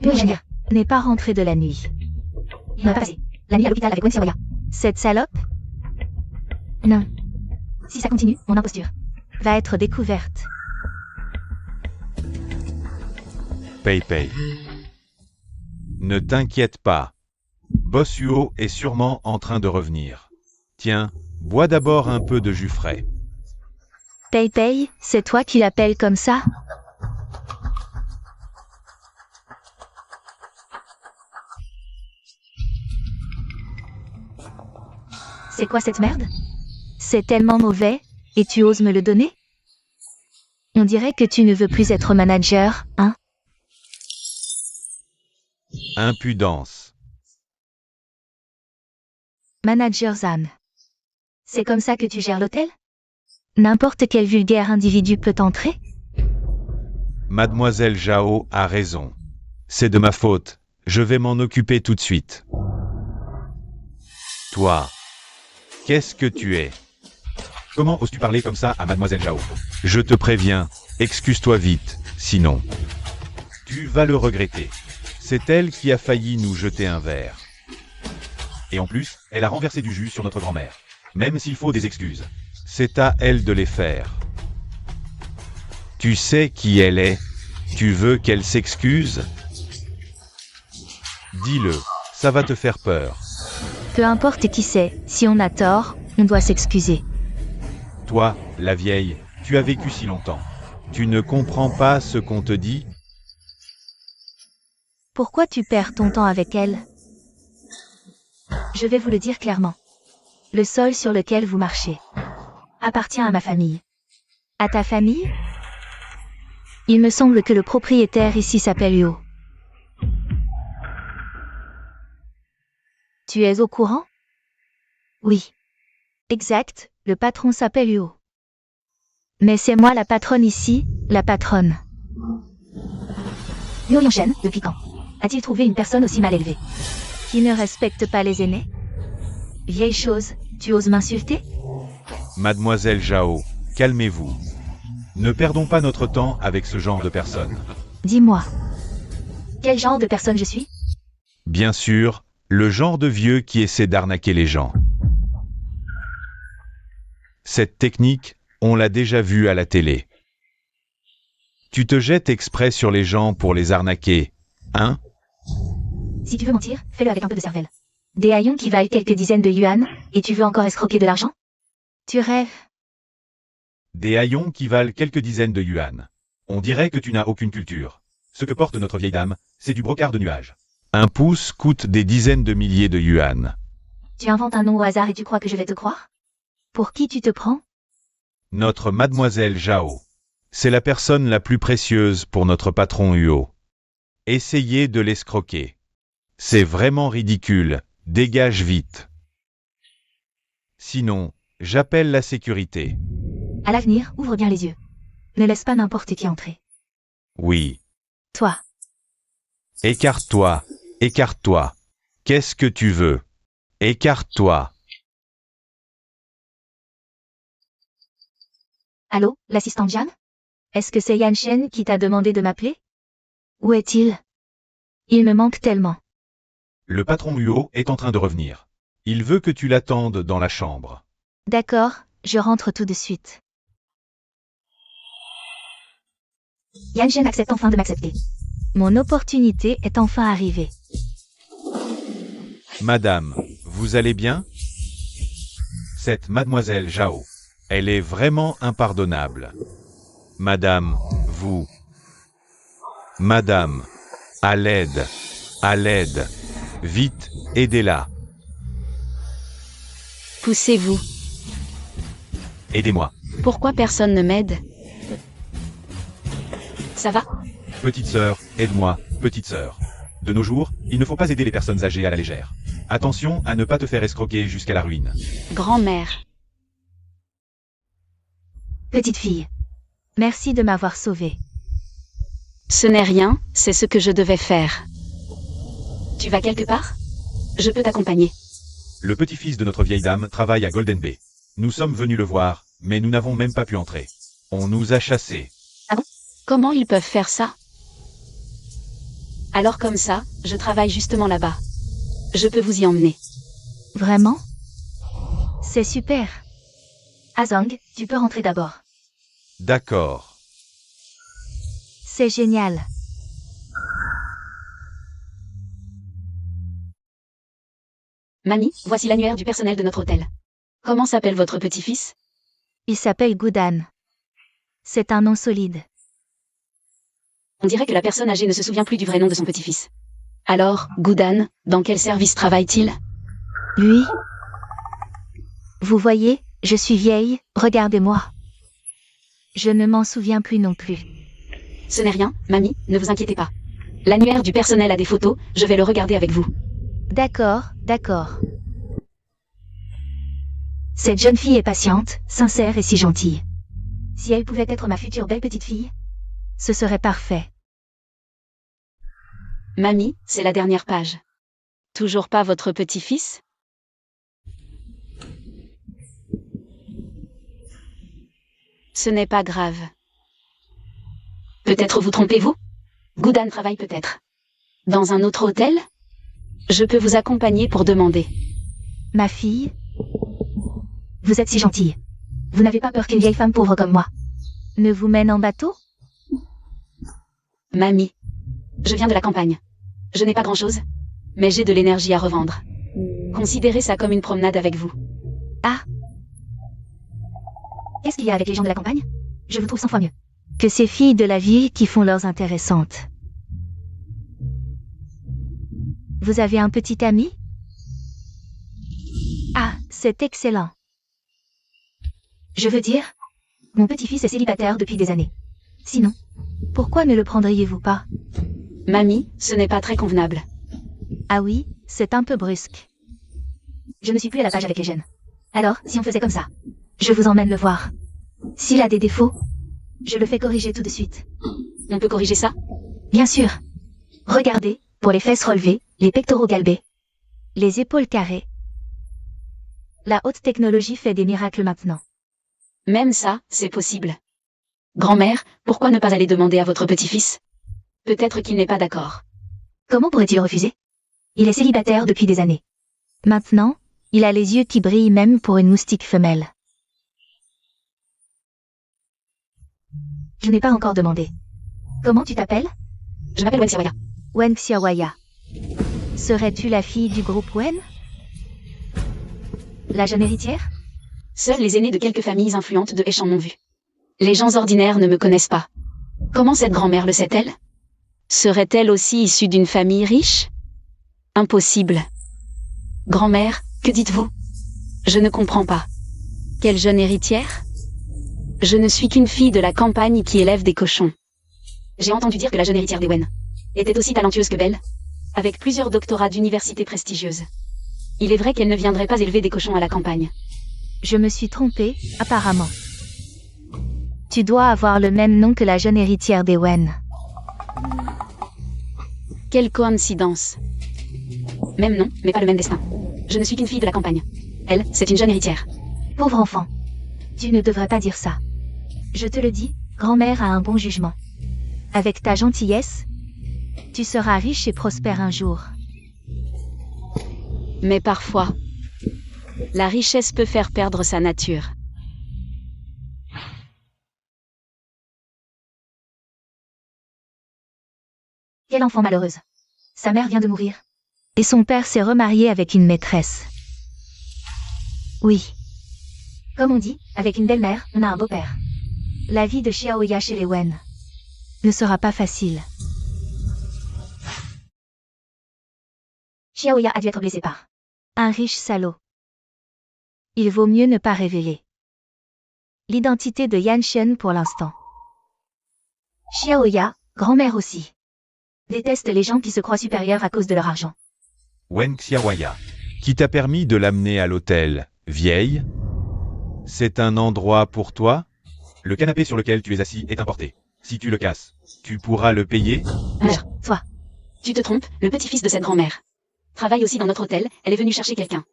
Eugénia n'est pas rentrée de la nuit. Il n'a pas passé la nuit à l'hôpital avec Wen Xiaoya. Cette salope? Non. Si ça continue, mon imposture va être découverte. Pei. Ne t'inquiète pas. Boss Huo est sûrement en train de revenir. Tiens, bois d'abord un peu de jus frais. Pei, c'est toi qui l'appelles comme ça? C'est quoi cette merde? C'est tellement mauvais, et tu oses me le donner? On dirait que tu ne veux plus être manager, hein? Impudence. Manager Zan. C'est comme ça que tu gères l'hôtel? N'importe quel vulgaire individu peut entrer? Mademoiselle Zhao a raison. C'est de ma faute. Je vais m'en occuper tout de suite. Toi. Qu'est-ce que tu es? Comment oses-tu parler comme ça à Mademoiselle Zhao? Je te préviens, excuse-toi vite, sinon... Tu vas le regretter. C'est elle qui a failli nous jeter un verre. Et en plus, elle a renversé du jus sur notre grand-mère. Même s'il faut des excuses. C'est à elle de les faire. Tu sais qui elle est? Tu veux qu'elle s'excuse? Dis-le, ça va te faire peur. Peu importe qui c'est, si on a tort, on doit s'excuser. Toi, la vieille, tu as vécu si longtemps. Tu ne comprends pas ce qu'on te dit? Pourquoi tu perds ton temps avec elle? Je vais vous le dire clairement. Le sol sur lequel vous marchez appartient à ma famille. À ta famille? Il me semble que le propriétaire ici s'appelle Yo. Tu es au courant? Oui. Exact, le patron s'appelle Yo. Mais c'est moi la patronne ici, la patronne. Yo Yanshen, depuis quand a-t-il trouvé une personne aussi mal élevée? Qui ne respecte pas les aînés? Vieille chose, tu oses m'insulter? Mademoiselle Zhao, calmez-vous. Ne perdons pas notre temps avec ce genre de personnes. Dis-moi. Quel genre de personne je suis? Bien sûr, le genre de vieux qui essaie d'arnaquer les gens. Cette technique, on l'a déjà vue à la télé. Tu te jettes exprès sur les gens pour les arnaquer, hein? Si tu veux mentir, fais-le avec un peu de cervelle. Des haillons qui valent quelques dizaines de yuan, et tu veux encore escroquer de l'argent? Tu rêves. Des haillons qui valent quelques dizaines de yuan. On dirait que tu n'as aucune culture. Ce que porte notre vieille dame, c'est du brocart de nuages. Un pouce coûte des dizaines de milliers de yuan. Tu inventes un nom au hasard et tu crois que je vais te croire? Pour qui tu te prends? Notre mademoiselle Zhao. C'est la personne la plus précieuse pour notre patron Huo. Essayez de l'escroquer. C'est vraiment ridicule, dégage vite. Sinon, j'appelle la sécurité. À l'avenir, ouvre bien les yeux. Ne laisse pas n'importe qui entrer. Oui. Toi. Écarte-toi, écarte-toi. Qu'est-ce que tu veux? Écarte-toi. Allô, l'assistante Jeanne? Est-ce que c'est Yan Shen qui t'a demandé de m'appeler? Où est-il? Il me manque tellement. Le patron Huo est en train de revenir. Il veut que tu l'attendes dans la chambre. D'accord, je rentre tout de suite. Yan Shen accepte enfin de m'accepter. Mon opportunité est enfin arrivée. Madame, vous allez bien? Cette mademoiselle Zhao, elle est vraiment impardonnable. Madame, vous. Madame, à l'aide, à l'aide. Vite, aidez-la. Poussez-vous. Aidez-moi. Pourquoi personne ne m'aide? Ça va? Petite sœur, aide-moi, petite sœur. De nos jours, il ne faut pas aider les personnes âgées à la légère. Attention à ne pas te faire escroquer jusqu'à la ruine. Grand-mère. Petite fille. Merci de m'avoir sauvée. Ce n'est rien, c'est ce que je devais faire. Tu vas quelque part? Je peux t'accompagner. Le petit-fils de notre vieille dame travaille à Golden Bay. Nous sommes venus le voir, mais nous n'avons même pas pu entrer. On nous a chassés. Comment ils peuvent faire ça? Alors comme ça, je travaille justement là-bas. Je peux vous y emmener. Vraiment? C'est super. Azang, tu peux rentrer d'abord. D'accord. C'est génial. Mamie, voici l'annuaire du personnel de notre hôtel. Comment s'appelle votre petit-fils? Il s'appelle Gudan. C'est un nom solide. On dirait que la personne âgée ne se souvient plus du vrai nom de son petit-fils. Alors, Gudan, dans quel service travaille-t-il? Lui? Vous voyez, je suis vieille, regardez-moi. Je ne m'en souviens plus non plus. Ce n'est rien, mamie, ne vous inquiétez pas. L'annuaire du personnel a des photos, je vais le regarder avec vous. D'accord, d'accord. Cette jeune fille est patiente, sincère et si gentille. Si elle pouvait être ma future belle petite fille, ce serait parfait. Mamie, c'est la dernière page. Toujours pas votre petit-fils? Ce n'est pas grave. Peut-être vous trompez-vous? Gudan travaille peut-être. Dans un autre hôtel? Je peux vous accompagner pour demander. Ma fille? Vous êtes si gentille. Vous n'avez pas peur qu'une vieille femme pauvre comme moi ne vous mène en bateau? Mamie, je viens de la campagne. Je n'ai pas grand-chose, mais j'ai de l'énergie à revendre. Considérez ça comme une promenade avec vous. Ah. Qu'est-ce qu'il y a avec les gens de la campagne? Je vous trouve 100 fois mieux que ces filles de la ville qui font leurs intéressantes. Vous avez un petit ami? Ah, c'est excellent. Je veux dire, mon petit-fils est célibataire depuis des années. Sinon, pourquoi ne le prendriez-vous pas? Mamie, ce n'est pas très convenable. Ah oui, c'est un peu brusque. Je ne suis plus à la page avec les jeunes. Alors, si on faisait comme ça, je vous emmène le voir. S'il a des défauts, je le fais corriger tout de suite. On peut corriger ça? Bien sûr. Regardez, pour les fesses relevées, les pectoraux galbés, les épaules carrées. La haute technologie fait des miracles maintenant. Même ça, c'est possible. Grand-mère, pourquoi ne pas aller demander à votre petit-fils? Peut-être qu'il n'est pas d'accord. Comment pourrait-il refuser? Il est célibataire depuis des années. Maintenant, il a les yeux qui brillent même pour une moustique femelle. Je n'ai pas encore demandé. Comment tu t'appelles? Je m'appelle Wen Xiaoya. Wen Xiaoya. Serais-tu la fille du groupe Wen? La jeune héritière? Seuls les aînés de quelques familles influentes de Heishan m'ont vu. Les gens ordinaires ne me connaissent pas. Comment cette grand-mère le sait-elle? Serait-elle aussi issue d'une famille riche? Impossible. Grand-mère, que dites-vous? Je ne comprends pas. Quelle jeune héritière? Je ne suis qu'une fille de la campagne qui élève des cochons. J'ai entendu dire que la jeune héritière des Wen était aussi talentueuse que belle, avec plusieurs doctorats d'universités prestigieuses. Il est vrai qu'elle ne viendrait pas élever des cochons à la campagne. Je me suis trompée, apparemment. Tu dois avoir le même nom que la jeune héritière des Wen. Quelle coïncidence. Même nom, mais pas le même destin. Je ne suis qu'une fille de la campagne. Elle, c'est une jeune héritière. Pauvre enfant. Tu ne devrais pas dire ça. Je te le dis, grand-mère a un bon jugement. Avec ta gentillesse, tu seras riche et prospère un jour. Mais parfois, la richesse peut faire perdre sa nature. Quelle enfant malheureuse. Sa mère vient de mourir. Et son père s'est remarié avec une maîtresse. Oui. Comme on dit, avec une belle-mère, on a un beau-père. La vie de Xiaoya chez les Wen ne sera pas facile. Xiaoya a dû être blessé par un riche salaud. Il vaut mieux ne pas révéler l'identité de Yan Shen pour l'instant. Xiaoya, grand-mère aussi, déteste les gens qui se croient supérieurs à cause de leur argent. Wen Xiaoya. Qui t'a permis de l'amener à l'hôtel, vieille? C'est un endroit pour toi? Le canapé sur lequel tu es assis est importé. Si tu le casses, tu pourras le payer? Toi. Tu te trompes, le petit-fils de cette grand-mère travaille aussi dans notre hôtel, elle est venue chercher quelqu'un.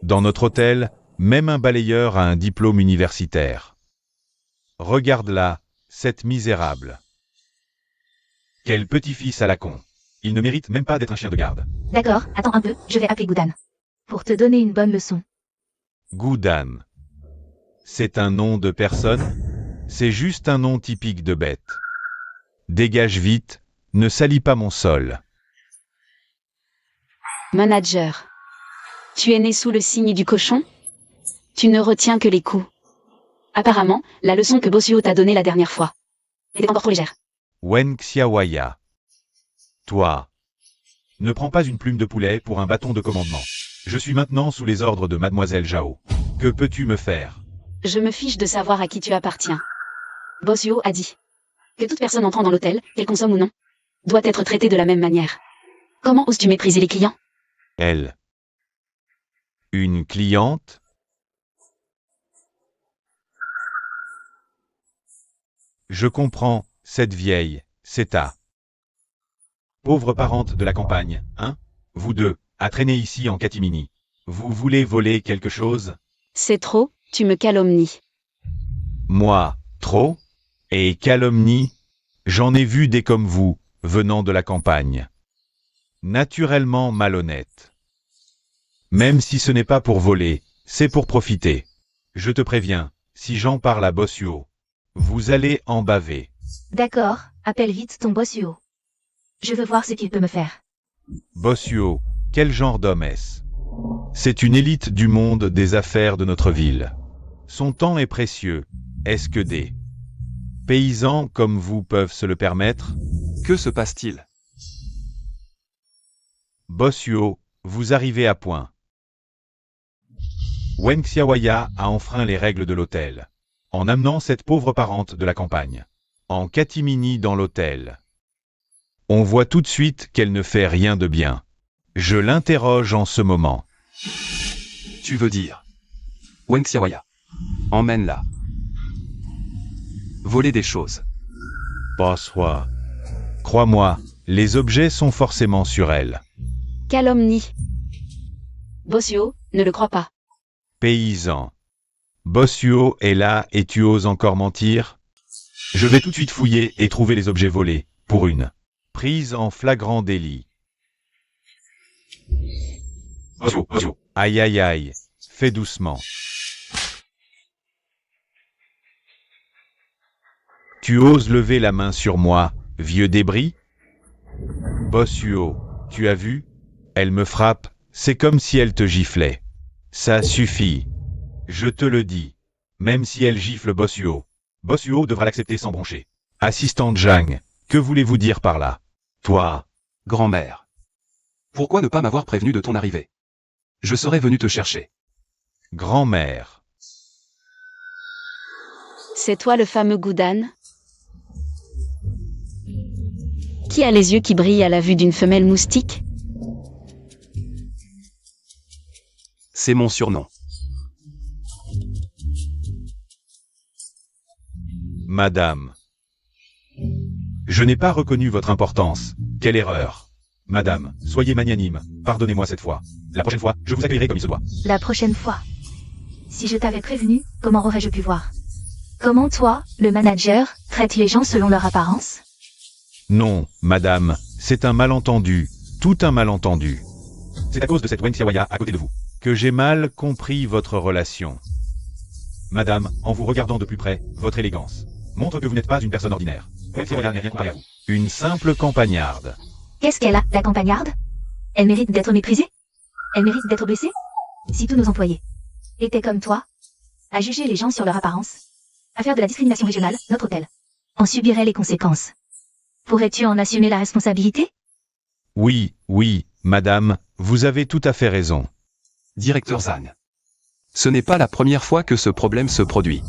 Dans notre hôtel, même un balayeur a un diplôme universitaire. Regarde-la, cette misérable. Quel petit-fils à la con. Il ne mérite même pas d'être un chien de garde. D'accord, attends un peu, je vais appeler Goudan. Pour te donner une bonne leçon. Goudan. C'est un nom de personne? C'est juste un nom typique de bête. Dégage vite, ne salis pas mon sol. Manager. Tu es né sous le signe du cochon? Tu ne retiens que les coups. Apparemment, la leçon que Bossuo t'a donnée la dernière fois était encore trop légère. Wen Xiaoya. Toi. Ne prends pas une plume de poulet pour un bâton de commandement. Je suis maintenant sous les ordres de Mademoiselle Zhao. Que peux-tu me faire? Je me fiche de savoir à qui tu appartiens. Bossuo a dit que toute personne entrant dans l'hôtel, qu'elle consomme ou non, doit être traitée de la même manière. Comment oses-tu mépriser les clients? Elle. Une cliente? Je comprends, cette vieille, c'est ta pauvre parente de la campagne, hein? Vous deux, à traîner ici en catimini. Vous voulez voler quelque chose? C'est trop, tu me calomnies. Moi, trop? Et calomnie? J'en ai vu des comme vous, venant de la campagne. Naturellement malhonnête. Même si ce n'est pas pour voler, c'est pour profiter. Je te préviens, si j'en parle à Bossuo, vous allez en baver. D'accord, appelle vite ton Bossuo. Je veux voir ce qu'il peut me faire. Bossuo, quel genre d'homme est-ce? C'est une élite du monde des affaires de notre ville. Son temps est précieux. Est-ce que des paysans comme vous peuvent se le permettre? Que se passe-t-il? Bossuo, vous arrivez à point. Wen Xiaoya a enfreint les règles de l'hôtel, en amenant cette pauvre parente de la campagne en catimini dans l'hôtel. On voit tout de suite qu'elle ne fait rien de bien. Je l'interroge en ce moment. Tu veux dire Wen Xiaoya. Emmène-la. Voler des choses. Bonsoir. Crois-moi, les objets sont forcément sur elle. Calomnie. Bossuo, ne le crois pas. Paysan. Bossuo est là et tu oses encore mentir? Je vais tout de suite fouiller et trouver les objets volés, pour une prise en flagrant délit. Bossuo. Aïe aïe aïe. Fais doucement. Tu oses lever la main sur moi, vieux débris? Bossuo, tu as vu? Elle me frappe, c'est comme si elle te giflait. Ça suffit. Je te le dis. Même si elle gifle Bossuo, Bossuo devra l'accepter sans broncher. Assistante Zhang, que voulez-vous dire par là? Toi, Grand-mère. Pourquoi ne pas m'avoir prévenu de ton arrivée? Je serais venu te chercher. grand-mère. C'est toi le fameux Goudan? Qui a les yeux qui brillent à la vue d'une femelle moustique? C'est mon surnom. Madame. Je n'ai pas reconnu votre importance. Quelle erreur. Madame, soyez magnanime. Pardonnez-moi cette fois. La prochaine fois, je vous accueillerai comme il se doit. La prochaine fois. Si je t'avais prévenu, comment aurais-je pu voir? Comment toi, le manager, traite les gens selon leur apparence? Non, madame, c'est un malentendu. Tout un malentendu. C'est à cause de cette Wen Xiaoya à côté de vous que j'ai mal compris votre relation. Madame, en vous regardant de plus près, votre élégance montre que vous n'êtes pas une personne ordinaire. Wen Xiaoya n'est rien comparé à vous. Une simple campagnarde. Qu'est-ce qu'elle a, la campagnarde? Elle mérite d'être méprisée? Elle mérite d'être blessée? Si tous nos employés étaient comme toi, à juger les gens sur leur apparence, à faire de la discrimination régionale, notre hôtel en subirait les conséquences. Pourrais-tu en assumer la responsabilité? Oui, madame, vous avez tout à fait raison. Directeur Zhang. Ce n'est pas la première fois que ce problème se produit.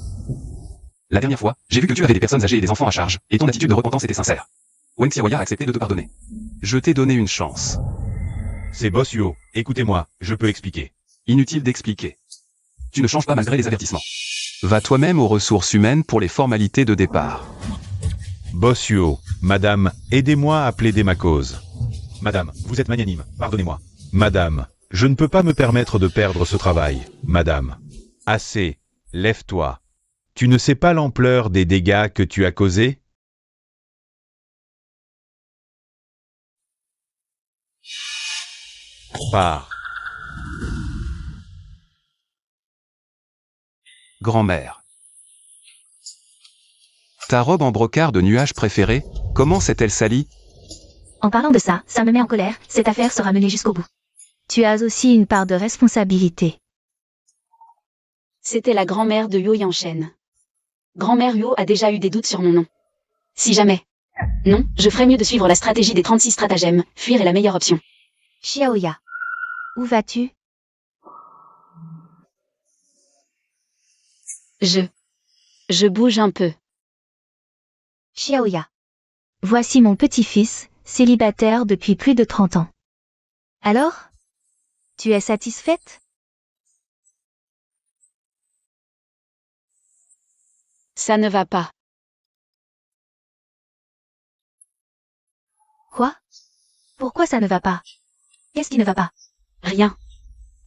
La dernière fois, j'ai vu que tu avais des personnes âgées et des enfants à charge, et ton attitude de repentance était sincère. Wen Xiaoya a accepté de te pardonner. Je t'ai donné une chance. C'est Bossuo, écoutez-moi, je peux expliquer. Inutile d'expliquer. Tu ne changes pas malgré les avertissements. Va toi-même aux ressources humaines pour les formalités de départ. Bossuo, madame, aidez-moi à plaider ma cause. Madame, vous êtes magnanime, pardonnez-moi. Madame, je ne peux pas me permettre de perdre ce travail, madame. Assez, lève-toi. Tu ne sais pas l'ampleur des dégâts que tu as causés? Pars. Grand-mère. Ta robe en brocart de nuages préférée, comment s'est-elle salie? En parlant de ça, ça me met en colère, cette affaire sera menée jusqu'au bout. Tu as aussi une part de responsabilité. C'était la grand-mère de Yo Yanshen. Grand-mère Yo a déjà eu des doutes sur mon nom. Si jamais. Non, je ferais mieux de suivre la stratégie des 36 stratagèmes, fuir est la meilleure option. Xiaoya. Où vas-tu? Je bouge un peu. Xiaoya. Voici mon petit-fils, célibataire depuis plus de 30 ans. Alors? Tu es satisfaite? Ça ne va pas. Quoi? Pourquoi ça ne va pas? Qu'est-ce qui ne va pas? Rien.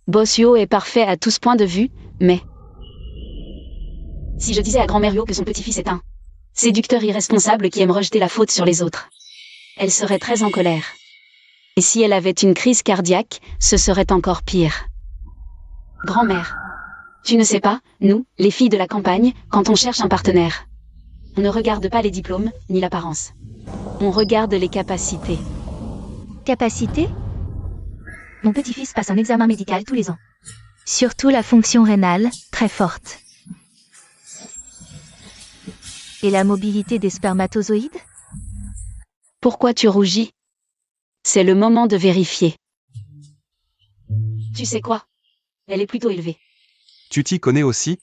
Bossuo est parfait à tous points de vue, mais... Si je disais à grand-mère Yo que son petit-fils est un séducteur irresponsable qui aime rejeter la faute sur les autres, elle serait très en colère. Et si elle avait une crise cardiaque, ce serait encore pire. Grand-mère, tu ne sais pas, nous, les filles de la campagne, quand on cherche un partenaire, on ne regarde pas les diplômes, ni l'apparence. On regarde les capacités. Capacité? Mon petit-fils passe un examen médical tous les ans. Surtout la fonction rénale, très forte. Et la mobilité des spermatozoïdes? Pourquoi tu rougis? C'est le moment de vérifier. Tu sais quoi? Elle est plutôt élevée. Tu t'y connais aussi?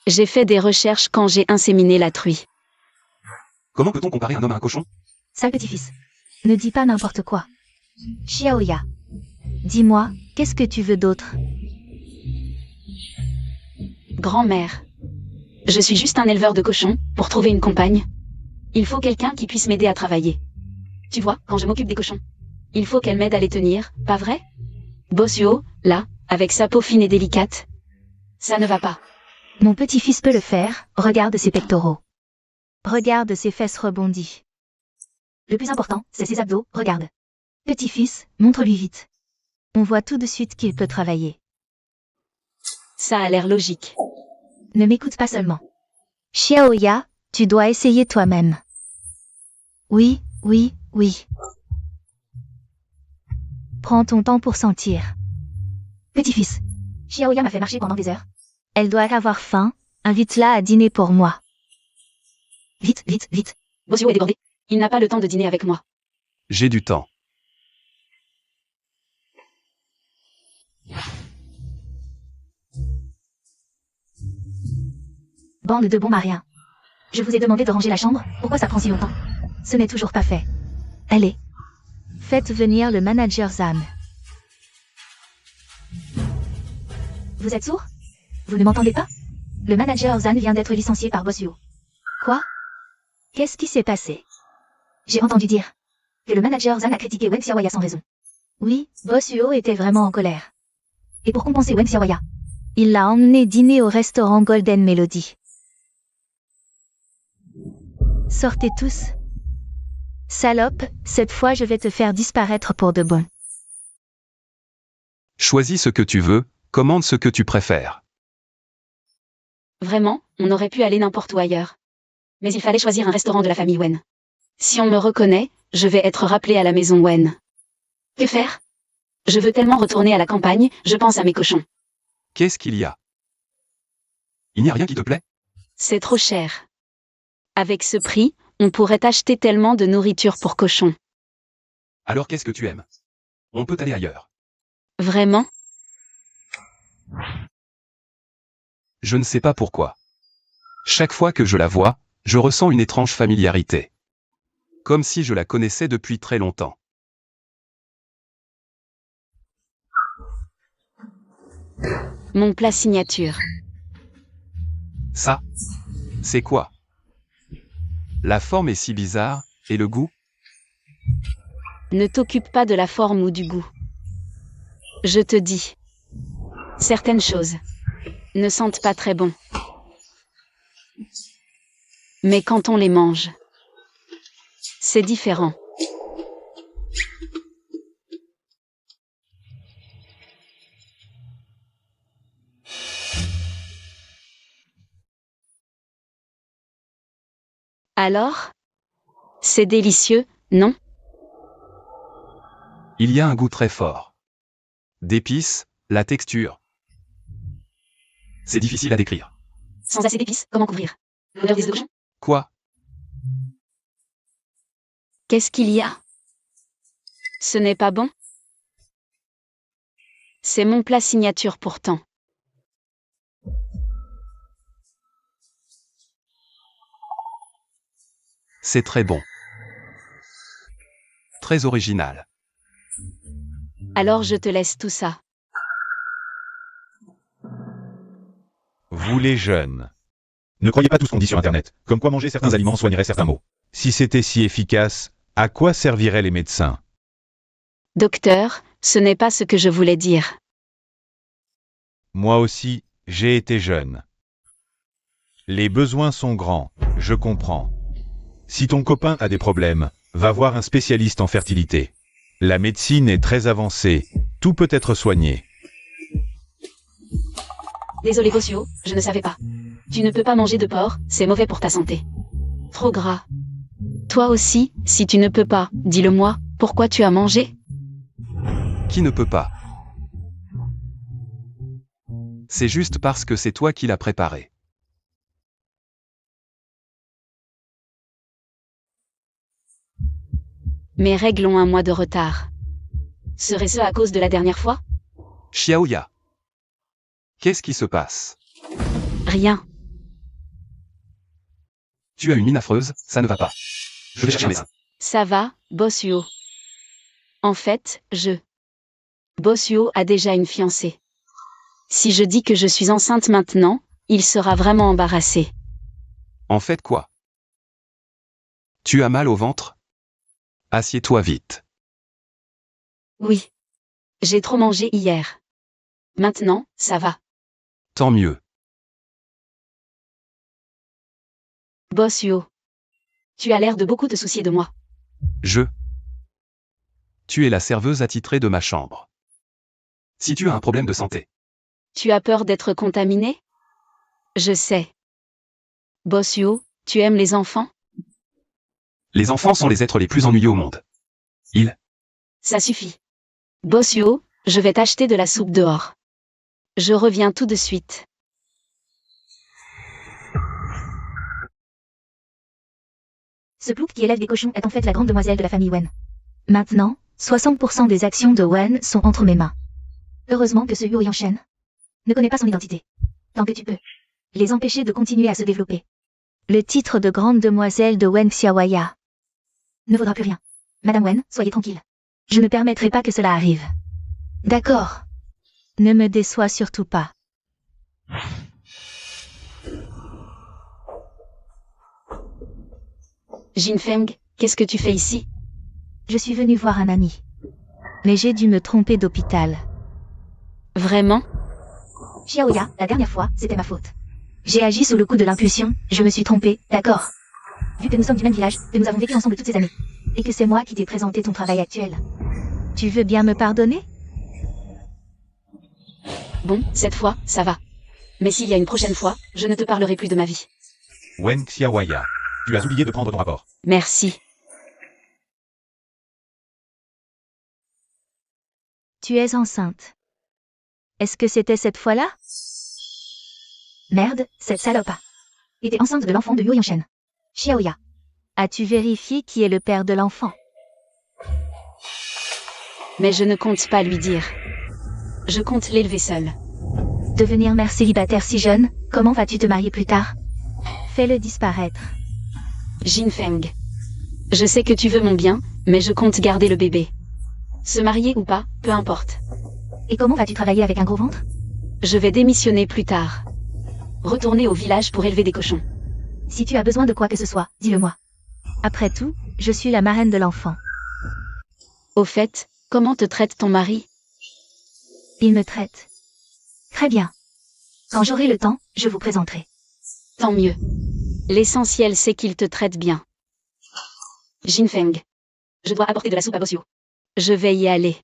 J'ai fait des recherches quand j'ai inséminé la truie. Comment peut-on comparer un homme à un cochon? Sale petit-fils. Ne dis pas n'importe quoi. Xiaoya. Dis-moi, qu'est-ce que tu veux d'autre? Grand-mère. Je suis juste un éleveur de cochons, pour trouver une compagne. Il faut quelqu'un qui puisse m'aider à travailler. Tu vois, quand je m'occupe des cochons, il faut qu'elle m'aide à les tenir, pas vrai? Bossuo, là, avec sa peau fine et délicate. Ça ne va pas. Mon petit-fils peut le faire, regarde ses pectoraux. Regarde ses fesses rebondies. Le plus important, c'est ses abdos, regarde. Petit-fils, montre-lui vite. On voit tout de suite qu'il peut travailler. Ça a l'air logique. Ne m'écoute pas seulement. Xiaoya, tu dois essayer toi-même. Oui, oui, oui. Prends ton temps pour sentir. Petit-fils, Xiaoya m'a fait marcher pendant des heures. Elle doit avoir faim, invite-la à dîner pour moi. Vite, vite, vite. Bosio est débordé. Il n'a pas le temps de dîner avec moi. J'ai du temps. Bande de bons mariens. Je vous ai demandé de ranger la chambre, pourquoi ça prend si longtemps? Ce n'est toujours pas fait. Allez. Faites venir le manager Zan. Vous êtes sourd? Vous ne m'entendez pas? Le manager Zan vient d'être licencié par Bosio. Quoi? Qu'est-ce qui s'est passé? J'ai entendu dire que le manager Zan a critiqué Wen Xiaoya sans raison. Oui, Bosio était vraiment en colère. Et pour compenser Wen Xiaoya, il l'a emmené dîner au restaurant Golden Melody. Sortez tous. Salope, cette fois je vais te faire disparaître pour de bon. Choisis ce que tu veux, commande ce que tu préfères. Vraiment, on aurait pu aller n'importe où ailleurs. Mais il fallait choisir un restaurant de la famille Wen. Si on me reconnaît, je vais être rappelé à la maison Wen. Que faire? Je veux tellement retourner à la campagne, je pense à mes cochons. Qu'est-ce qu'il y a? Il n'y a rien qui te plaît? C'est trop cher. Avec ce prix, on pourrait acheter tellement de nourriture pour cochons. Alors qu'est-ce que tu aimes? On peut aller ailleurs. Vraiment? Je ne sais pas pourquoi. Chaque fois que je la vois, je ressens une étrange familiarité. Comme si je la connaissais depuis très longtemps. Mon plat signature. Ça? C'est quoi? La forme est si bizarre, et le goût? Ne t'occupe pas de la forme ou du goût. Je te dis. Certaines choses ne sentent pas très bon. Mais quand on les mange, c'est différent. Alors? C'est délicieux, non? Il y a un goût très fort. D'épices, la texture. C'est difficile à décrire. Sans assez d'épices, comment couvrir l'odeur des cochons? Quoi? Qu'est-ce qu'il y a? Ce n'est pas bon? C'est mon plat signature pourtant. C'est très bon. Très original. Alors je te laisse tout ça. Vous les jeunes. Ne croyez pas tout ce qu'on dit sur Internet, comme quoi manger certains aliments soignerait certains maux. Si c'était si efficace, à quoi serviraient les médecins? Docteur, ce n'est pas ce que je voulais dire. Moi aussi, j'ai été jeune. Les besoins sont grands, je comprends. Si ton copain a des problèmes, va voir un spécialiste en fertilité. La médecine est très avancée, tout peut être soigné. Désolé Bosio, je ne savais pas. Tu ne peux pas manger de porc, c'est mauvais pour ta santé. Trop gras. Toi aussi, si tu ne peux pas, dis-le-moi, pourquoi tu as mangé? Qui ne peut pas? C'est juste parce que c'est toi qui l'as préparé. Mes règles ont un mois de retard. Serait-ce à cause de la dernière fois? Xiaoya. Qu'est-ce qui se passe? Rien. Tu as une mine affreuse, ça ne va pas. Je vais chercher un médecin. Ça va, Bosio. En fait, Bosio a déjà une fiancée. Si je dis que je suis enceinte maintenant, il sera vraiment embarrassé. En fait quoi? Tu as mal au ventre? Assieds-toi vite. Oui. J'ai trop mangé hier. Maintenant, ça va. Tant mieux. Bosio. Tu as l'air de beaucoup te soucier de moi. Tu es la serveuse attitrée de ma chambre. Si tu as un problème de santé, Tu as peur d'être contaminé? Je sais. Bossuo, tu aimes les enfants? les enfants sont les êtres les plus ennuyeux au monde. Ça suffit. Bossuo, je vais t'acheter de la soupe dehors. Je reviens tout de suite. Ce plouc qui élève des cochons est en fait la grande demoiselle de la famille Wen. Maintenant, 60% des actions de Wen sont entre mes mains. Heureusement que ce Yu Yanshen ne connaît pas son identité. Tant que tu peux. Les empêcher de continuer à se développer. Le titre de grande demoiselle de Wen Xiaoya ne vaudra plus rien. Madame Wen, soyez tranquille. Je ne permettrai pas que cela arrive. D'accord. Ne me déçois surtout pas. Jinfeng, qu'est-ce que tu fais ici? Je suis venue voir un ami. Mais j'ai dû me tromper d'hôpital. Vraiment? Xiaoya, la dernière fois, c'était ma faute. J'ai agi sous le coup de l'impulsion, je me suis trompée, d'accord. Vu que nous sommes du même village, que nous avons vécu ensemble toutes ces années, et que c'est moi qui t'ai présenté ton travail actuel. Tu veux bien me pardonner? Bon, cette fois, ça va. Mais s'il y a une prochaine fois, je ne te parlerai plus de ma vie. Wen Xiaoya. Tu as oublié de prendre ton rapport. Merci. Tu es enceinte. Est-ce que c'était cette fois-là? Merde, cette salope a été enceinte de l'enfant de Yu Yanshen. Xiaoya. As-tu vérifié qui est le père de l'enfant? Mais je ne compte pas lui dire. Je compte l'élever seule. Devenir mère célibataire si jeune, comment vas-tu te marier plus tard? Fais-le disparaître. Jinfeng. Je sais que tu veux mon bien, mais je compte garder le bébé. Se marier ou pas, peu importe. Et comment vas-tu travailler avec un gros ventre? Je vais démissionner plus tard. Retourner au village pour élever des cochons. Si tu as besoin de quoi que ce soit, dis-le-moi. Après tout, je suis la marraine de l'enfant. Au fait, comment te traite ton mari? Il me traite très bien. Quand j'aurai le temps, je vous présenterai. Tant mieux. L'essentiel c'est qu'il te traite bien. Jinfeng. Je dois apporter de la soupe à Bossuo. Je vais y aller.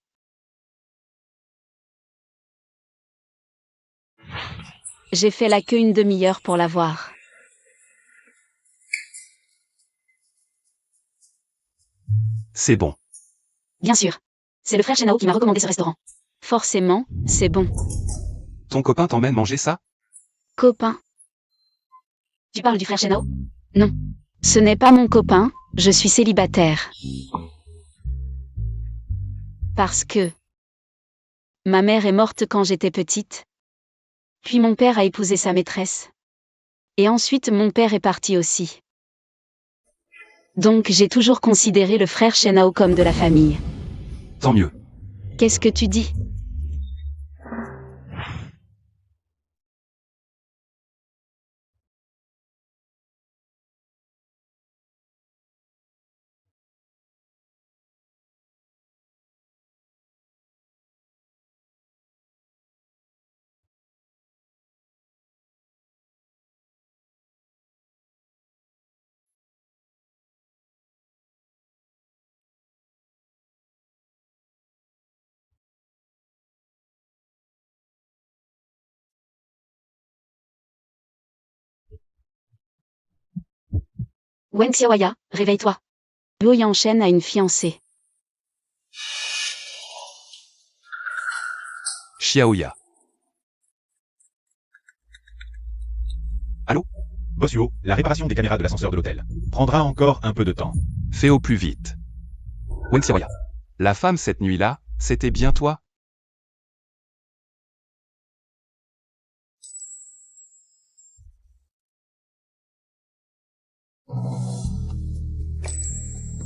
J'ai fait la queue une demi-heure pour la voir. C'est bon. Bien sûr. C'est le frère Shenao qui m'a recommandé ce restaurant. Forcément, c'est bon. Ton copain t'emmène manger ça? Copain. Tu parles du frère Shenao? Non. Ce n'est pas mon copain, je suis célibataire. Parce que ma mère est morte quand j'étais petite. Puis mon père a épousé sa maîtresse. Et ensuite mon père est parti aussi. Donc j'ai toujours considéré le frère Shenao comme de la famille. Tant mieux. Qu'est-ce que tu dis? Wen Xiaoya, réveille-toi. Yu Yanshen a une fiancée. Xiaoya. Allô? Bossuo, la réparation des caméras de l'ascenseur de l'hôtel prendra encore un peu de temps. Fais au plus vite. Wen Xiaoya. La femme cette nuit-là, c'était bien toi?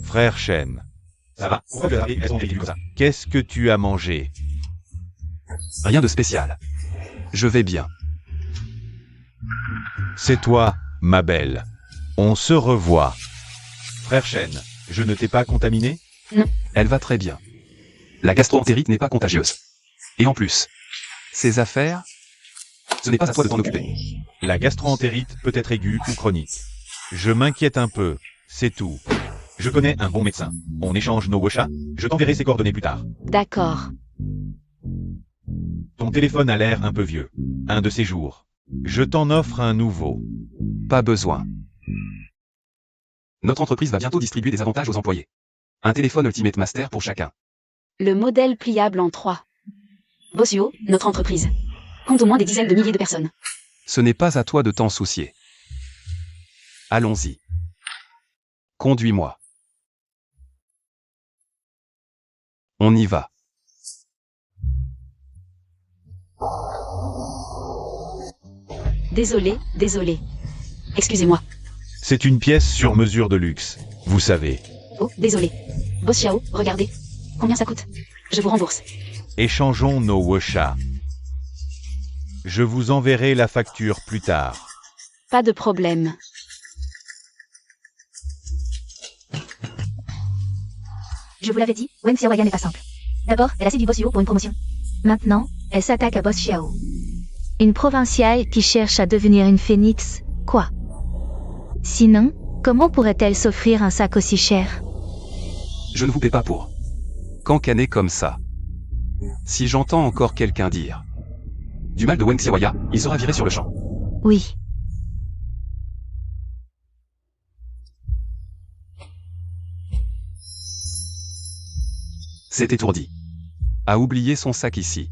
Frère Shen. Ça va? Pourquoi tu as zappé? Elles sont ridicules comme ça. Qu'est-ce que tu as mangé? Rien de spécial. Je vais bien. C'est toi, ma belle. On se revoit. Frère Shen, je ne t'ai pas contaminé? Elle va très bien. La gastro-entérite n'est pas contagieuse. Et en plus, ces affaires, ce n'est pas à toi de t'en occuper. La gastro-entérite peut être aiguë ou chronique. Je m'inquiète un peu, c'est tout. Je connais un bon médecin. On échange nos woshas, je t'enverrai ses coordonnées plus tard. D'accord. Ton téléphone a l'air un peu vieux. Un de ces jours. Je t'en offre un nouveau. Pas besoin. Notre entreprise va bientôt distribuer des avantages aux employés. Un téléphone Ultimate Master pour chacun. Le modèle pliable en 3. Bossio, notre entreprise. Compte au moins des dizaines de milliers de personnes. Ce n'est pas à toi de t'en soucier. Allons-y. Conduis-moi. On y va. Désolé. Excusez-moi. C'est une pièce sur mesure de luxe, vous savez. Oh, désolé. Boss Xiao, regardez. Combien ça coûte? Je vous rembourse. Échangeons nos woshas. Je vous enverrai la facture plus tard. Pas de problème. Je vous l'avais dit, Wen Xiaoya n'est pas simple. D'abord, elle a séduit Boss Yo pour une promotion. Maintenant, elle s'attaque à Boss Xiao. Une provinciale qui cherche à devenir une phénix, quoi. Sinon, comment pourrait-elle s'offrir un sac aussi cher? Je ne vous paie pas pour. Cancaner comme ça. Si j'entends encore quelqu'un dire du mal de Wen Xiaoya, il sera viré sur le champ. Oui. C'est étourdi. A oublié son sac ici.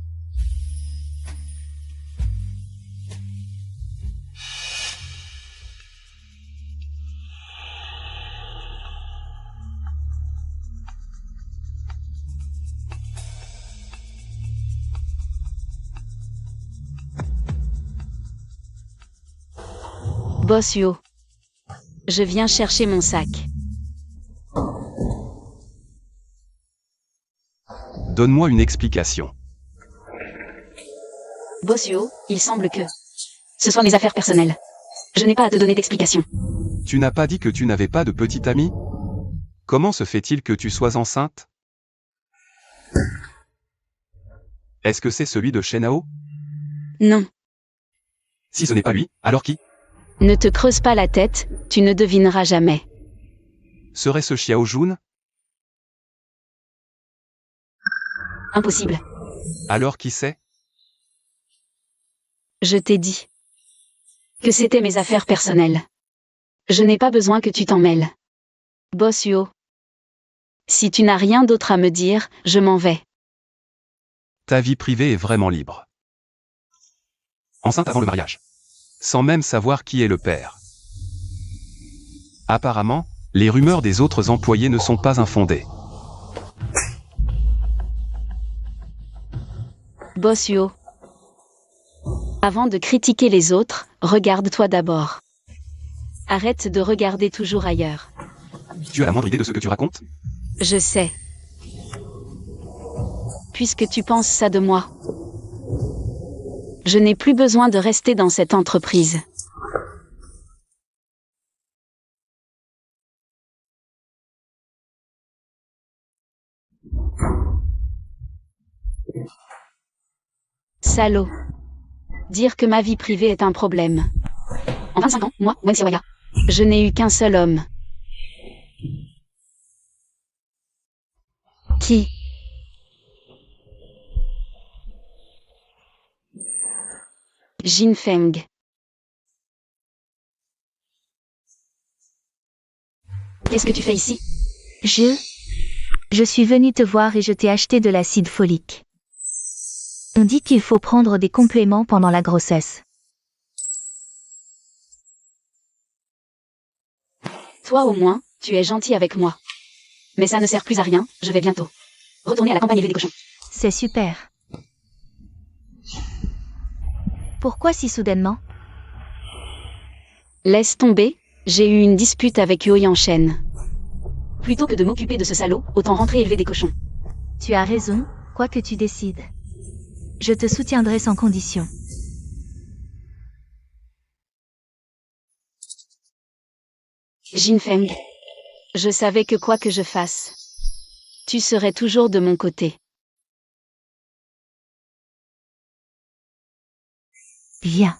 Boss Yo. Je viens chercher mon sac. Donne-moi une explication. Boss Yo, il semble que ce soit mes affaires personnelles. Je n'ai pas à te donner d'explication. Tu n'as pas dit que tu n'avais pas de petit ami? Comment se fait-il que tu sois enceinte? Est-ce que c'est celui de Shenao? Non. Si ce n'est pas lui, alors qui? Ne te creuse pas la tête, tu ne devineras jamais. Serait-ce Xiao Jun? Impossible. Alors qui c'est? Je t'ai dit que c'était mes affaires personnelles. Je n'ai pas besoin que tu t'en mêles. Boss Yo. Si tu n'as rien d'autre à me dire, je m'en vais. Ta vie privée est vraiment libre. Enceinte avant le mariage. Sans même savoir qui est le père. Apparemment, les rumeurs des autres employés ne sont pas infondées. Boss Yo. Avant de critiquer les autres, regarde-toi d'abord. Arrête de regarder toujours ailleurs. Tu as la moindre idée de ce que tu racontes? Je sais. Puisque tu penses ça de moi. Je n'ai plus besoin de rester dans cette entreprise. Salaud. Dire que ma vie privée est un problème. En 25 ans, moi, Wen Xiaoya, je n'ai eu qu'un seul homme. Qui? Jin Feng. Qu'est-ce que tu fais ici? Je suis venue te voir et je t'ai acheté de l'acide folique. On dit qu'il faut prendre des compléments pendant la grossesse. Toi au moins, tu es gentil avec moi. Mais ça ne sert plus à rien, je vais bientôt retourner à la campagne élever des cochons. C'est super. Pourquoi si soudainement? Laisse tomber, j'ai eu une dispute avec Yo Yanshen. Plutôt que de m'occuper de ce salaud, autant rentrer élever des cochons. Tu as raison, quoi que tu décides. Je te soutiendrai sans condition. Jin Feng. Je savais que quoi que je fasse, tu serais toujours de mon côté. Viens.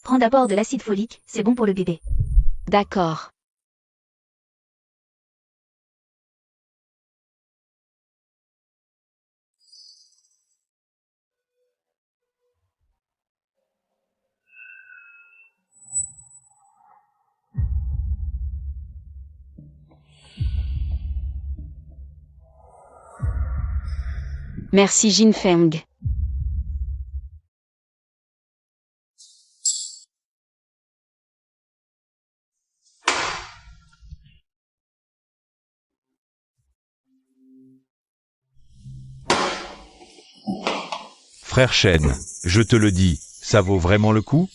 Prends d'abord de l'acide folique, c'est bon pour le bébé. D'accord. Merci Jin Feng. Frère Shen, je te le dis, ça vaut vraiment le coup?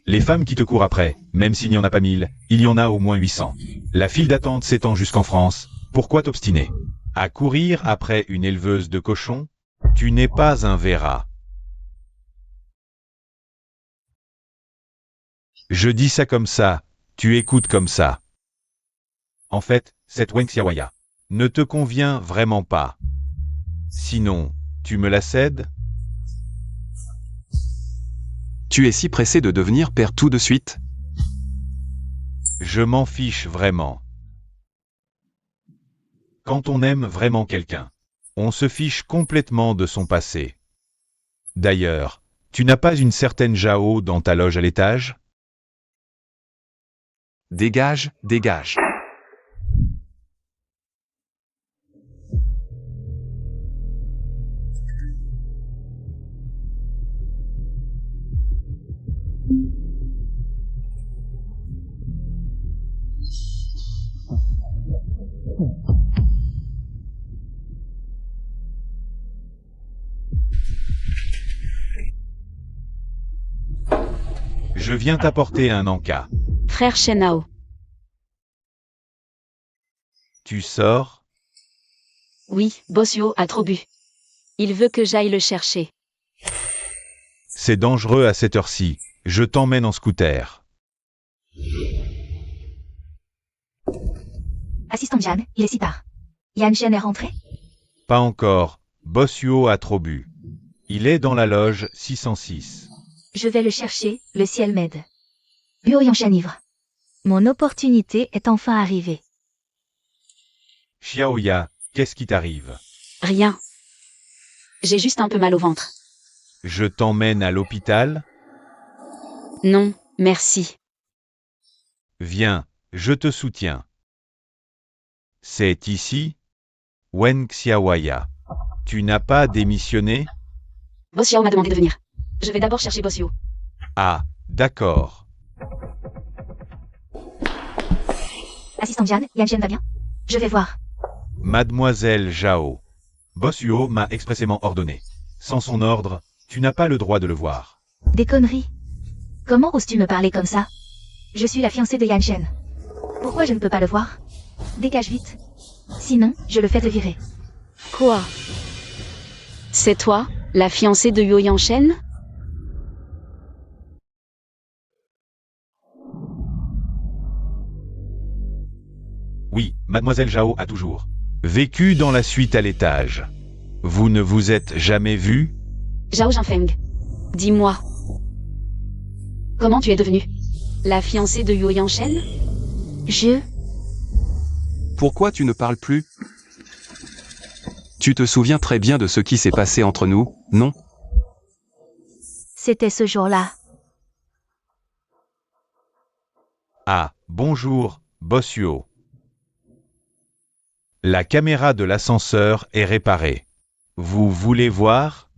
Les femmes qui te courent après, même s'il n'y en a pas 1000, il y en a au moins 800. La file d'attente s'étend jusqu'en France, pourquoi t'obstiner? À courir après une éleveuse de cochons? Tu n'es pas un verra. Je dis ça comme ça, tu écoutes comme ça. En fait, cette Wen Xiaoya ne te convient vraiment pas. Sinon, tu me la cèdes? Tu es si pressé de devenir père tout de suite? Je m'en fiche vraiment. Quand on aime vraiment quelqu'un, on se fiche complètement de son passé. D'ailleurs, tu n'as pas une certaine Zhao dans ta loge à l'étage? Dégage, dégage. Je viens t'apporter un encas. Frère Shenao. Tu sors? Oui, Bossio a trop bu. Il veut que j'aille le chercher. C'est dangereux à cette heure-ci. Je t'emmène en scooter. Assistant Jan, il est si tard. Yan Shen est rentré? Pas encore. Bossio a trop bu. Il est dans la loge 606. Je vais le chercher, le ciel m'aide. Buo Yanshen ivre. Mon opportunité est enfin arrivée. Xiaoya, qu'est-ce qui t'arrive? Rien. J'ai juste un peu mal au ventre. Je t'emmène à l'hôpital? Non, merci. Viens, je te soutiens. C'est ici? Wen Xiaoya. Tu n'as pas démissionné? Bossio m'a demandé de venir. Je vais d'abord chercher Bossio. Ah, d'accord. Assistant Jan, Yan Shen va bien? Je vais voir. Mademoiselle Zhao. Bossio m'a expressément ordonné. Sans son ordre, tu n'as pas le droit de le voir. Des conneries. Comment oses-tu me parler comme ça? Je suis la fiancée de Yan Shen. Pourquoi je ne peux pas le voir? Dégage vite. Sinon, je le fais te virer. Quoi? C'est toi, la fiancée de Yo Yanshen? Oui, mademoiselle Zhao a toujours vécu dans la suite à l'étage. Vous ne vous êtes jamais vus? Zhao Jinfeng. Dis-moi. Comment tu es devenue la fiancée de Yo Yanshen? Pourquoi tu ne parles plus? Tu te souviens très bien de ce qui s'est passé entre nous, non? C'était ce jour-là. Ah, bonjour, Bossio. La caméra de l'ascenseur est réparée. Vous voulez voir?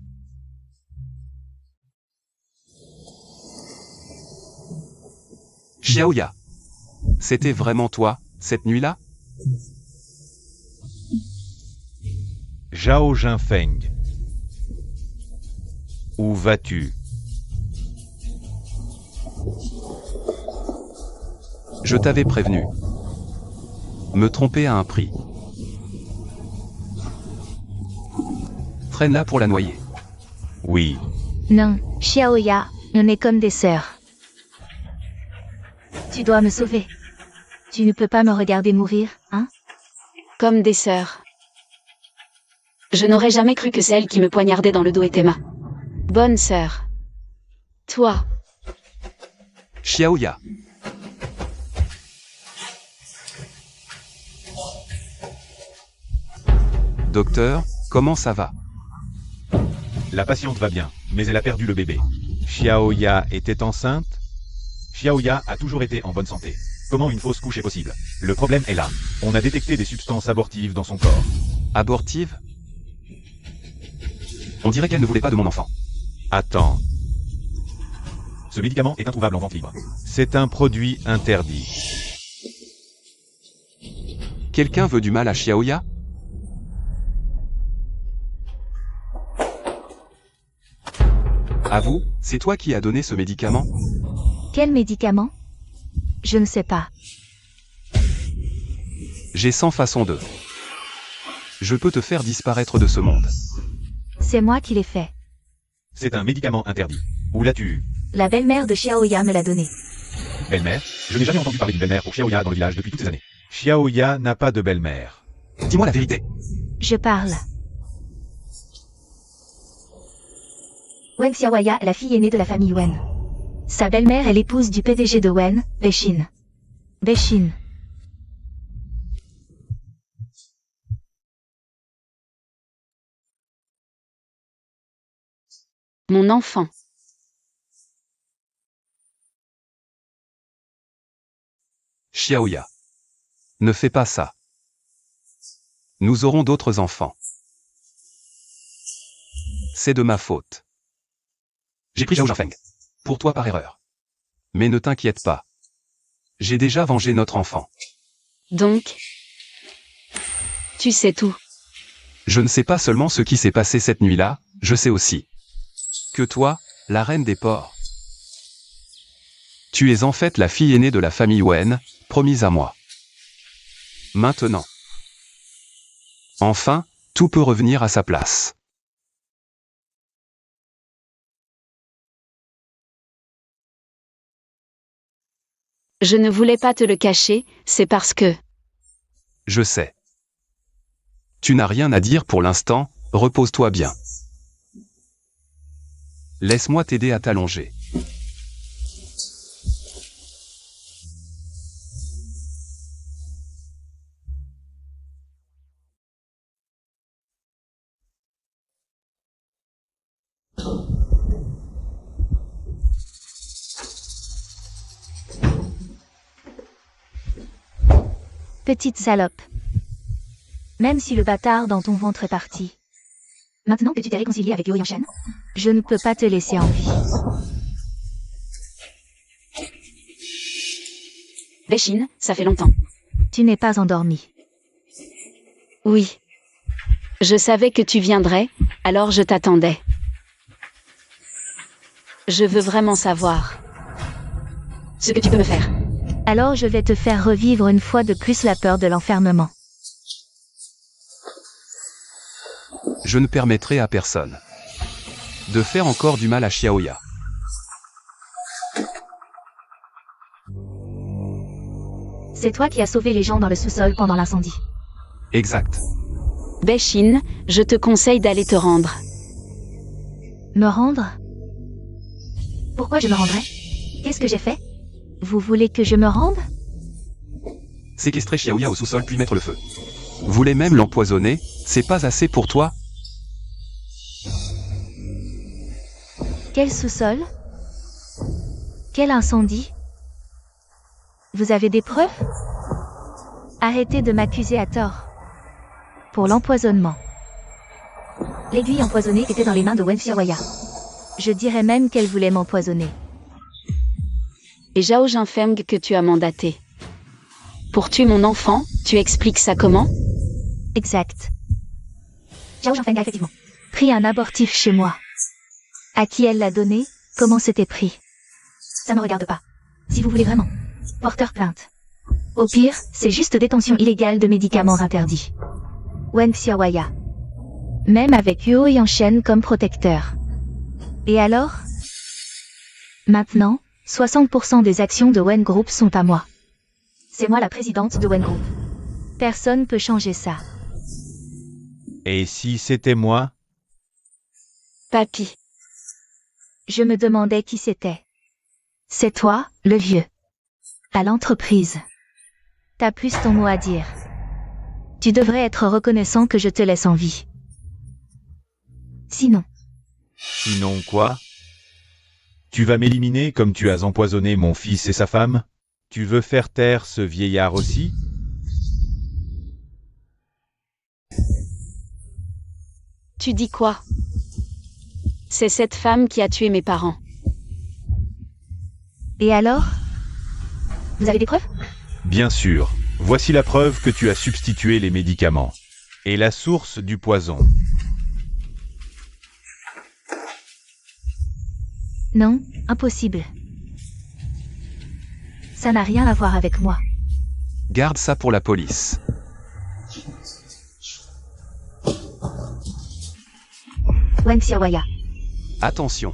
Xiaoya. C'était vraiment toi, cette nuit-là? Zhao Jinfeng. Où vas-tu? Je t'avais prévenu. Me tromper à un prix. Freine-la pour la noyer. Oui. Non, Xiaoya, on est comme des sœurs. Tu dois me sauver. Tu ne peux pas me regarder mourir, hein? Comme des sœurs. Je n'aurais jamais cru que celle qui me poignardait dans le dos était ma bonne sœur. Toi. Xiaoya. Docteur, comment ça va? La patiente va bien, mais elle a perdu le bébé. Xiaoya était enceinte? Xiaoya a toujours été en bonne santé. Comment une fausse couche est possible? Le problème est là. On a détecté des substances abortives dans son corps. Abortive? On dirait qu'elle ne voulait pas de mon enfant. Attends. Ce médicament est introuvable en vente libre. C'est un produit interdit. Quelqu'un veut du mal à Xiaoya? Avoue, c'est toi qui as donné ce médicament? Quel médicament? Je ne sais pas. J'ai 100 façons de. Je peux te faire disparaître de ce monde. C'est moi qui l'ai fait. C'est un médicament interdit. Où l'as-tu? La belle-mère de Xiaoya me l'a donné. Belle-mère? Je n'ai jamais entendu parler d'une belle-mère pour Xiaoya dans le village depuis toutes ces années. Xiaoya n'a pas de belle-mère. Dis-moi la vérité. Je parle. Wen Xiaoya est la fille aînée de la famille Wen. Sa belle-mère est l'épouse du PDG de Wen, Beixin. Beixin. Mon enfant. Xiaoya. Ne fais pas ça. Nous aurons d'autres enfants. C'est de ma faute. J'ai pris Zhao Zhangfeng. Pour toi par erreur. Mais ne t'inquiète pas. J'ai déjà vengé notre enfant. Donc, tu sais tout. Je ne sais pas seulement ce qui s'est passé cette nuit-là, je sais aussi. Que toi, la reine des porcs. Tu es en fait la fille aînée de la famille Wen, promise à moi. Maintenant. Enfin, tout peut revenir à sa place. Je ne voulais pas te le cacher, c'est parce que... Je sais. Tu n'as rien à dire pour l'instant, repose-toi bien. Laisse-moi t'aider à t'allonger. Petite salope. Même si le bâtard dans ton ventre est parti. Maintenant que tu t'es réconcilié avec Liu Yanshen, je ne peux pas te laisser en vie. Beixin, ça fait longtemps. Tu n'es pas endormi. Oui. Je savais que tu viendrais, alors je t'attendais. Je veux vraiment savoir ce que tu peux me faire. Alors je vais te faire revivre une fois de plus la peur de l'enfermement. Je ne permettrai à personne de faire encore du mal à Xiaoya. C'est toi qui as sauvé les gens dans le sous-sol pendant l'incendie. Exact. Beixin, je te conseille d'aller te rendre. Me rendre? Pourquoi je me rendrais? Qu'est-ce que j'ai fait? Vous voulez que je me rende? Séquestrer Xiaoya au sous-sol puis mettre le feu. Voulez même l'empoisonner, c'est pas assez pour toi? Quel sous-sol? Quel incendie? Vous avez des preuves? Arrêtez de m'accuser à tort. Pour l'empoisonnement. L'aiguille empoisonnée était dans les mains de Wen Xiaoya. Je dirais même qu'elle voulait m'empoisonner. Et Zhao Zhangfeng que tu as mandaté. Pour tuer mon enfant, tu expliques ça comment? Exact. Zhao Zhangfeng a effectivement pris un abortif chez moi. À qui elle l'a donné? Comment c'était pris? Ça me regarde pas. Si vous voulez vraiment. Porteur plainte. Au pire, c'est juste détention illégale de médicaments interdits. Wen Xiaoya. Même avec Yuo Yanshen comme protecteur. Et alors? Maintenant, 60% des actions de Wen Group sont à moi. C'est moi la présidente de Wen Group. Personne peut changer ça. Et si c'était moi? Papy. Je me demandais qui c'était. C'est toi, le vieux. À l'entreprise. T'as plus ton mot à dire. Tu devrais être reconnaissant que je te laisse en vie. Sinon, Sinon quoi? Tu vas m'éliminer comme tu as empoisonné mon fils et sa femme? Tu veux faire taire ce vieillard aussi? Tu dis quoi? C'est cette femme qui a tué mes parents. Et alors? Vous avez des preuves? Bien sûr. Voici la preuve que tu as substitué les médicaments. Et la source du poison. Non, impossible. Ça n'a rien à voir avec moi. Garde ça pour la police. Wang Xiaowaya. Attention.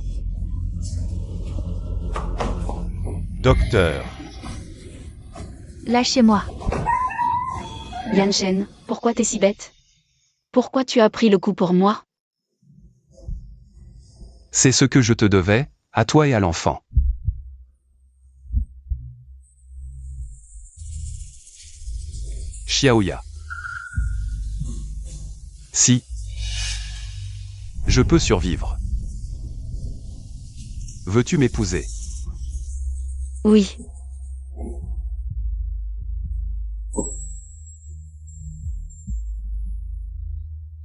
Docteur. Lâchez-moi. Yan Shen, pourquoi t'es si bête? Pourquoi tu as pris le coup pour moi? C'est ce que je te devais, à toi et à l'enfant. Xiaoya. Si. Je peux survivre. Veux-tu m'épouser? Oui.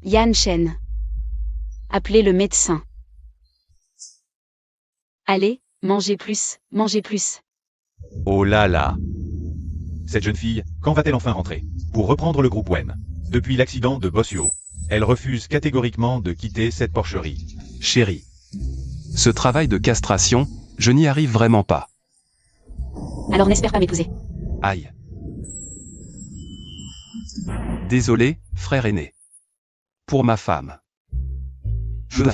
Yan Shen. Appelez le médecin. Allez, mangez plus, mangez plus. Oh là là. Cette jeune fille, quand va-t-elle enfin rentrer? Pour reprendre le groupe Wen. Depuis l'accident de Bossuo, elle refuse catégoriquement de quitter cette porcherie. Chérie. Ce travail de castration, je n'y arrive vraiment pas. Alors n'espère pas m'épouser. Aïe. Désolé, frère aîné. Pour ma femme. Je...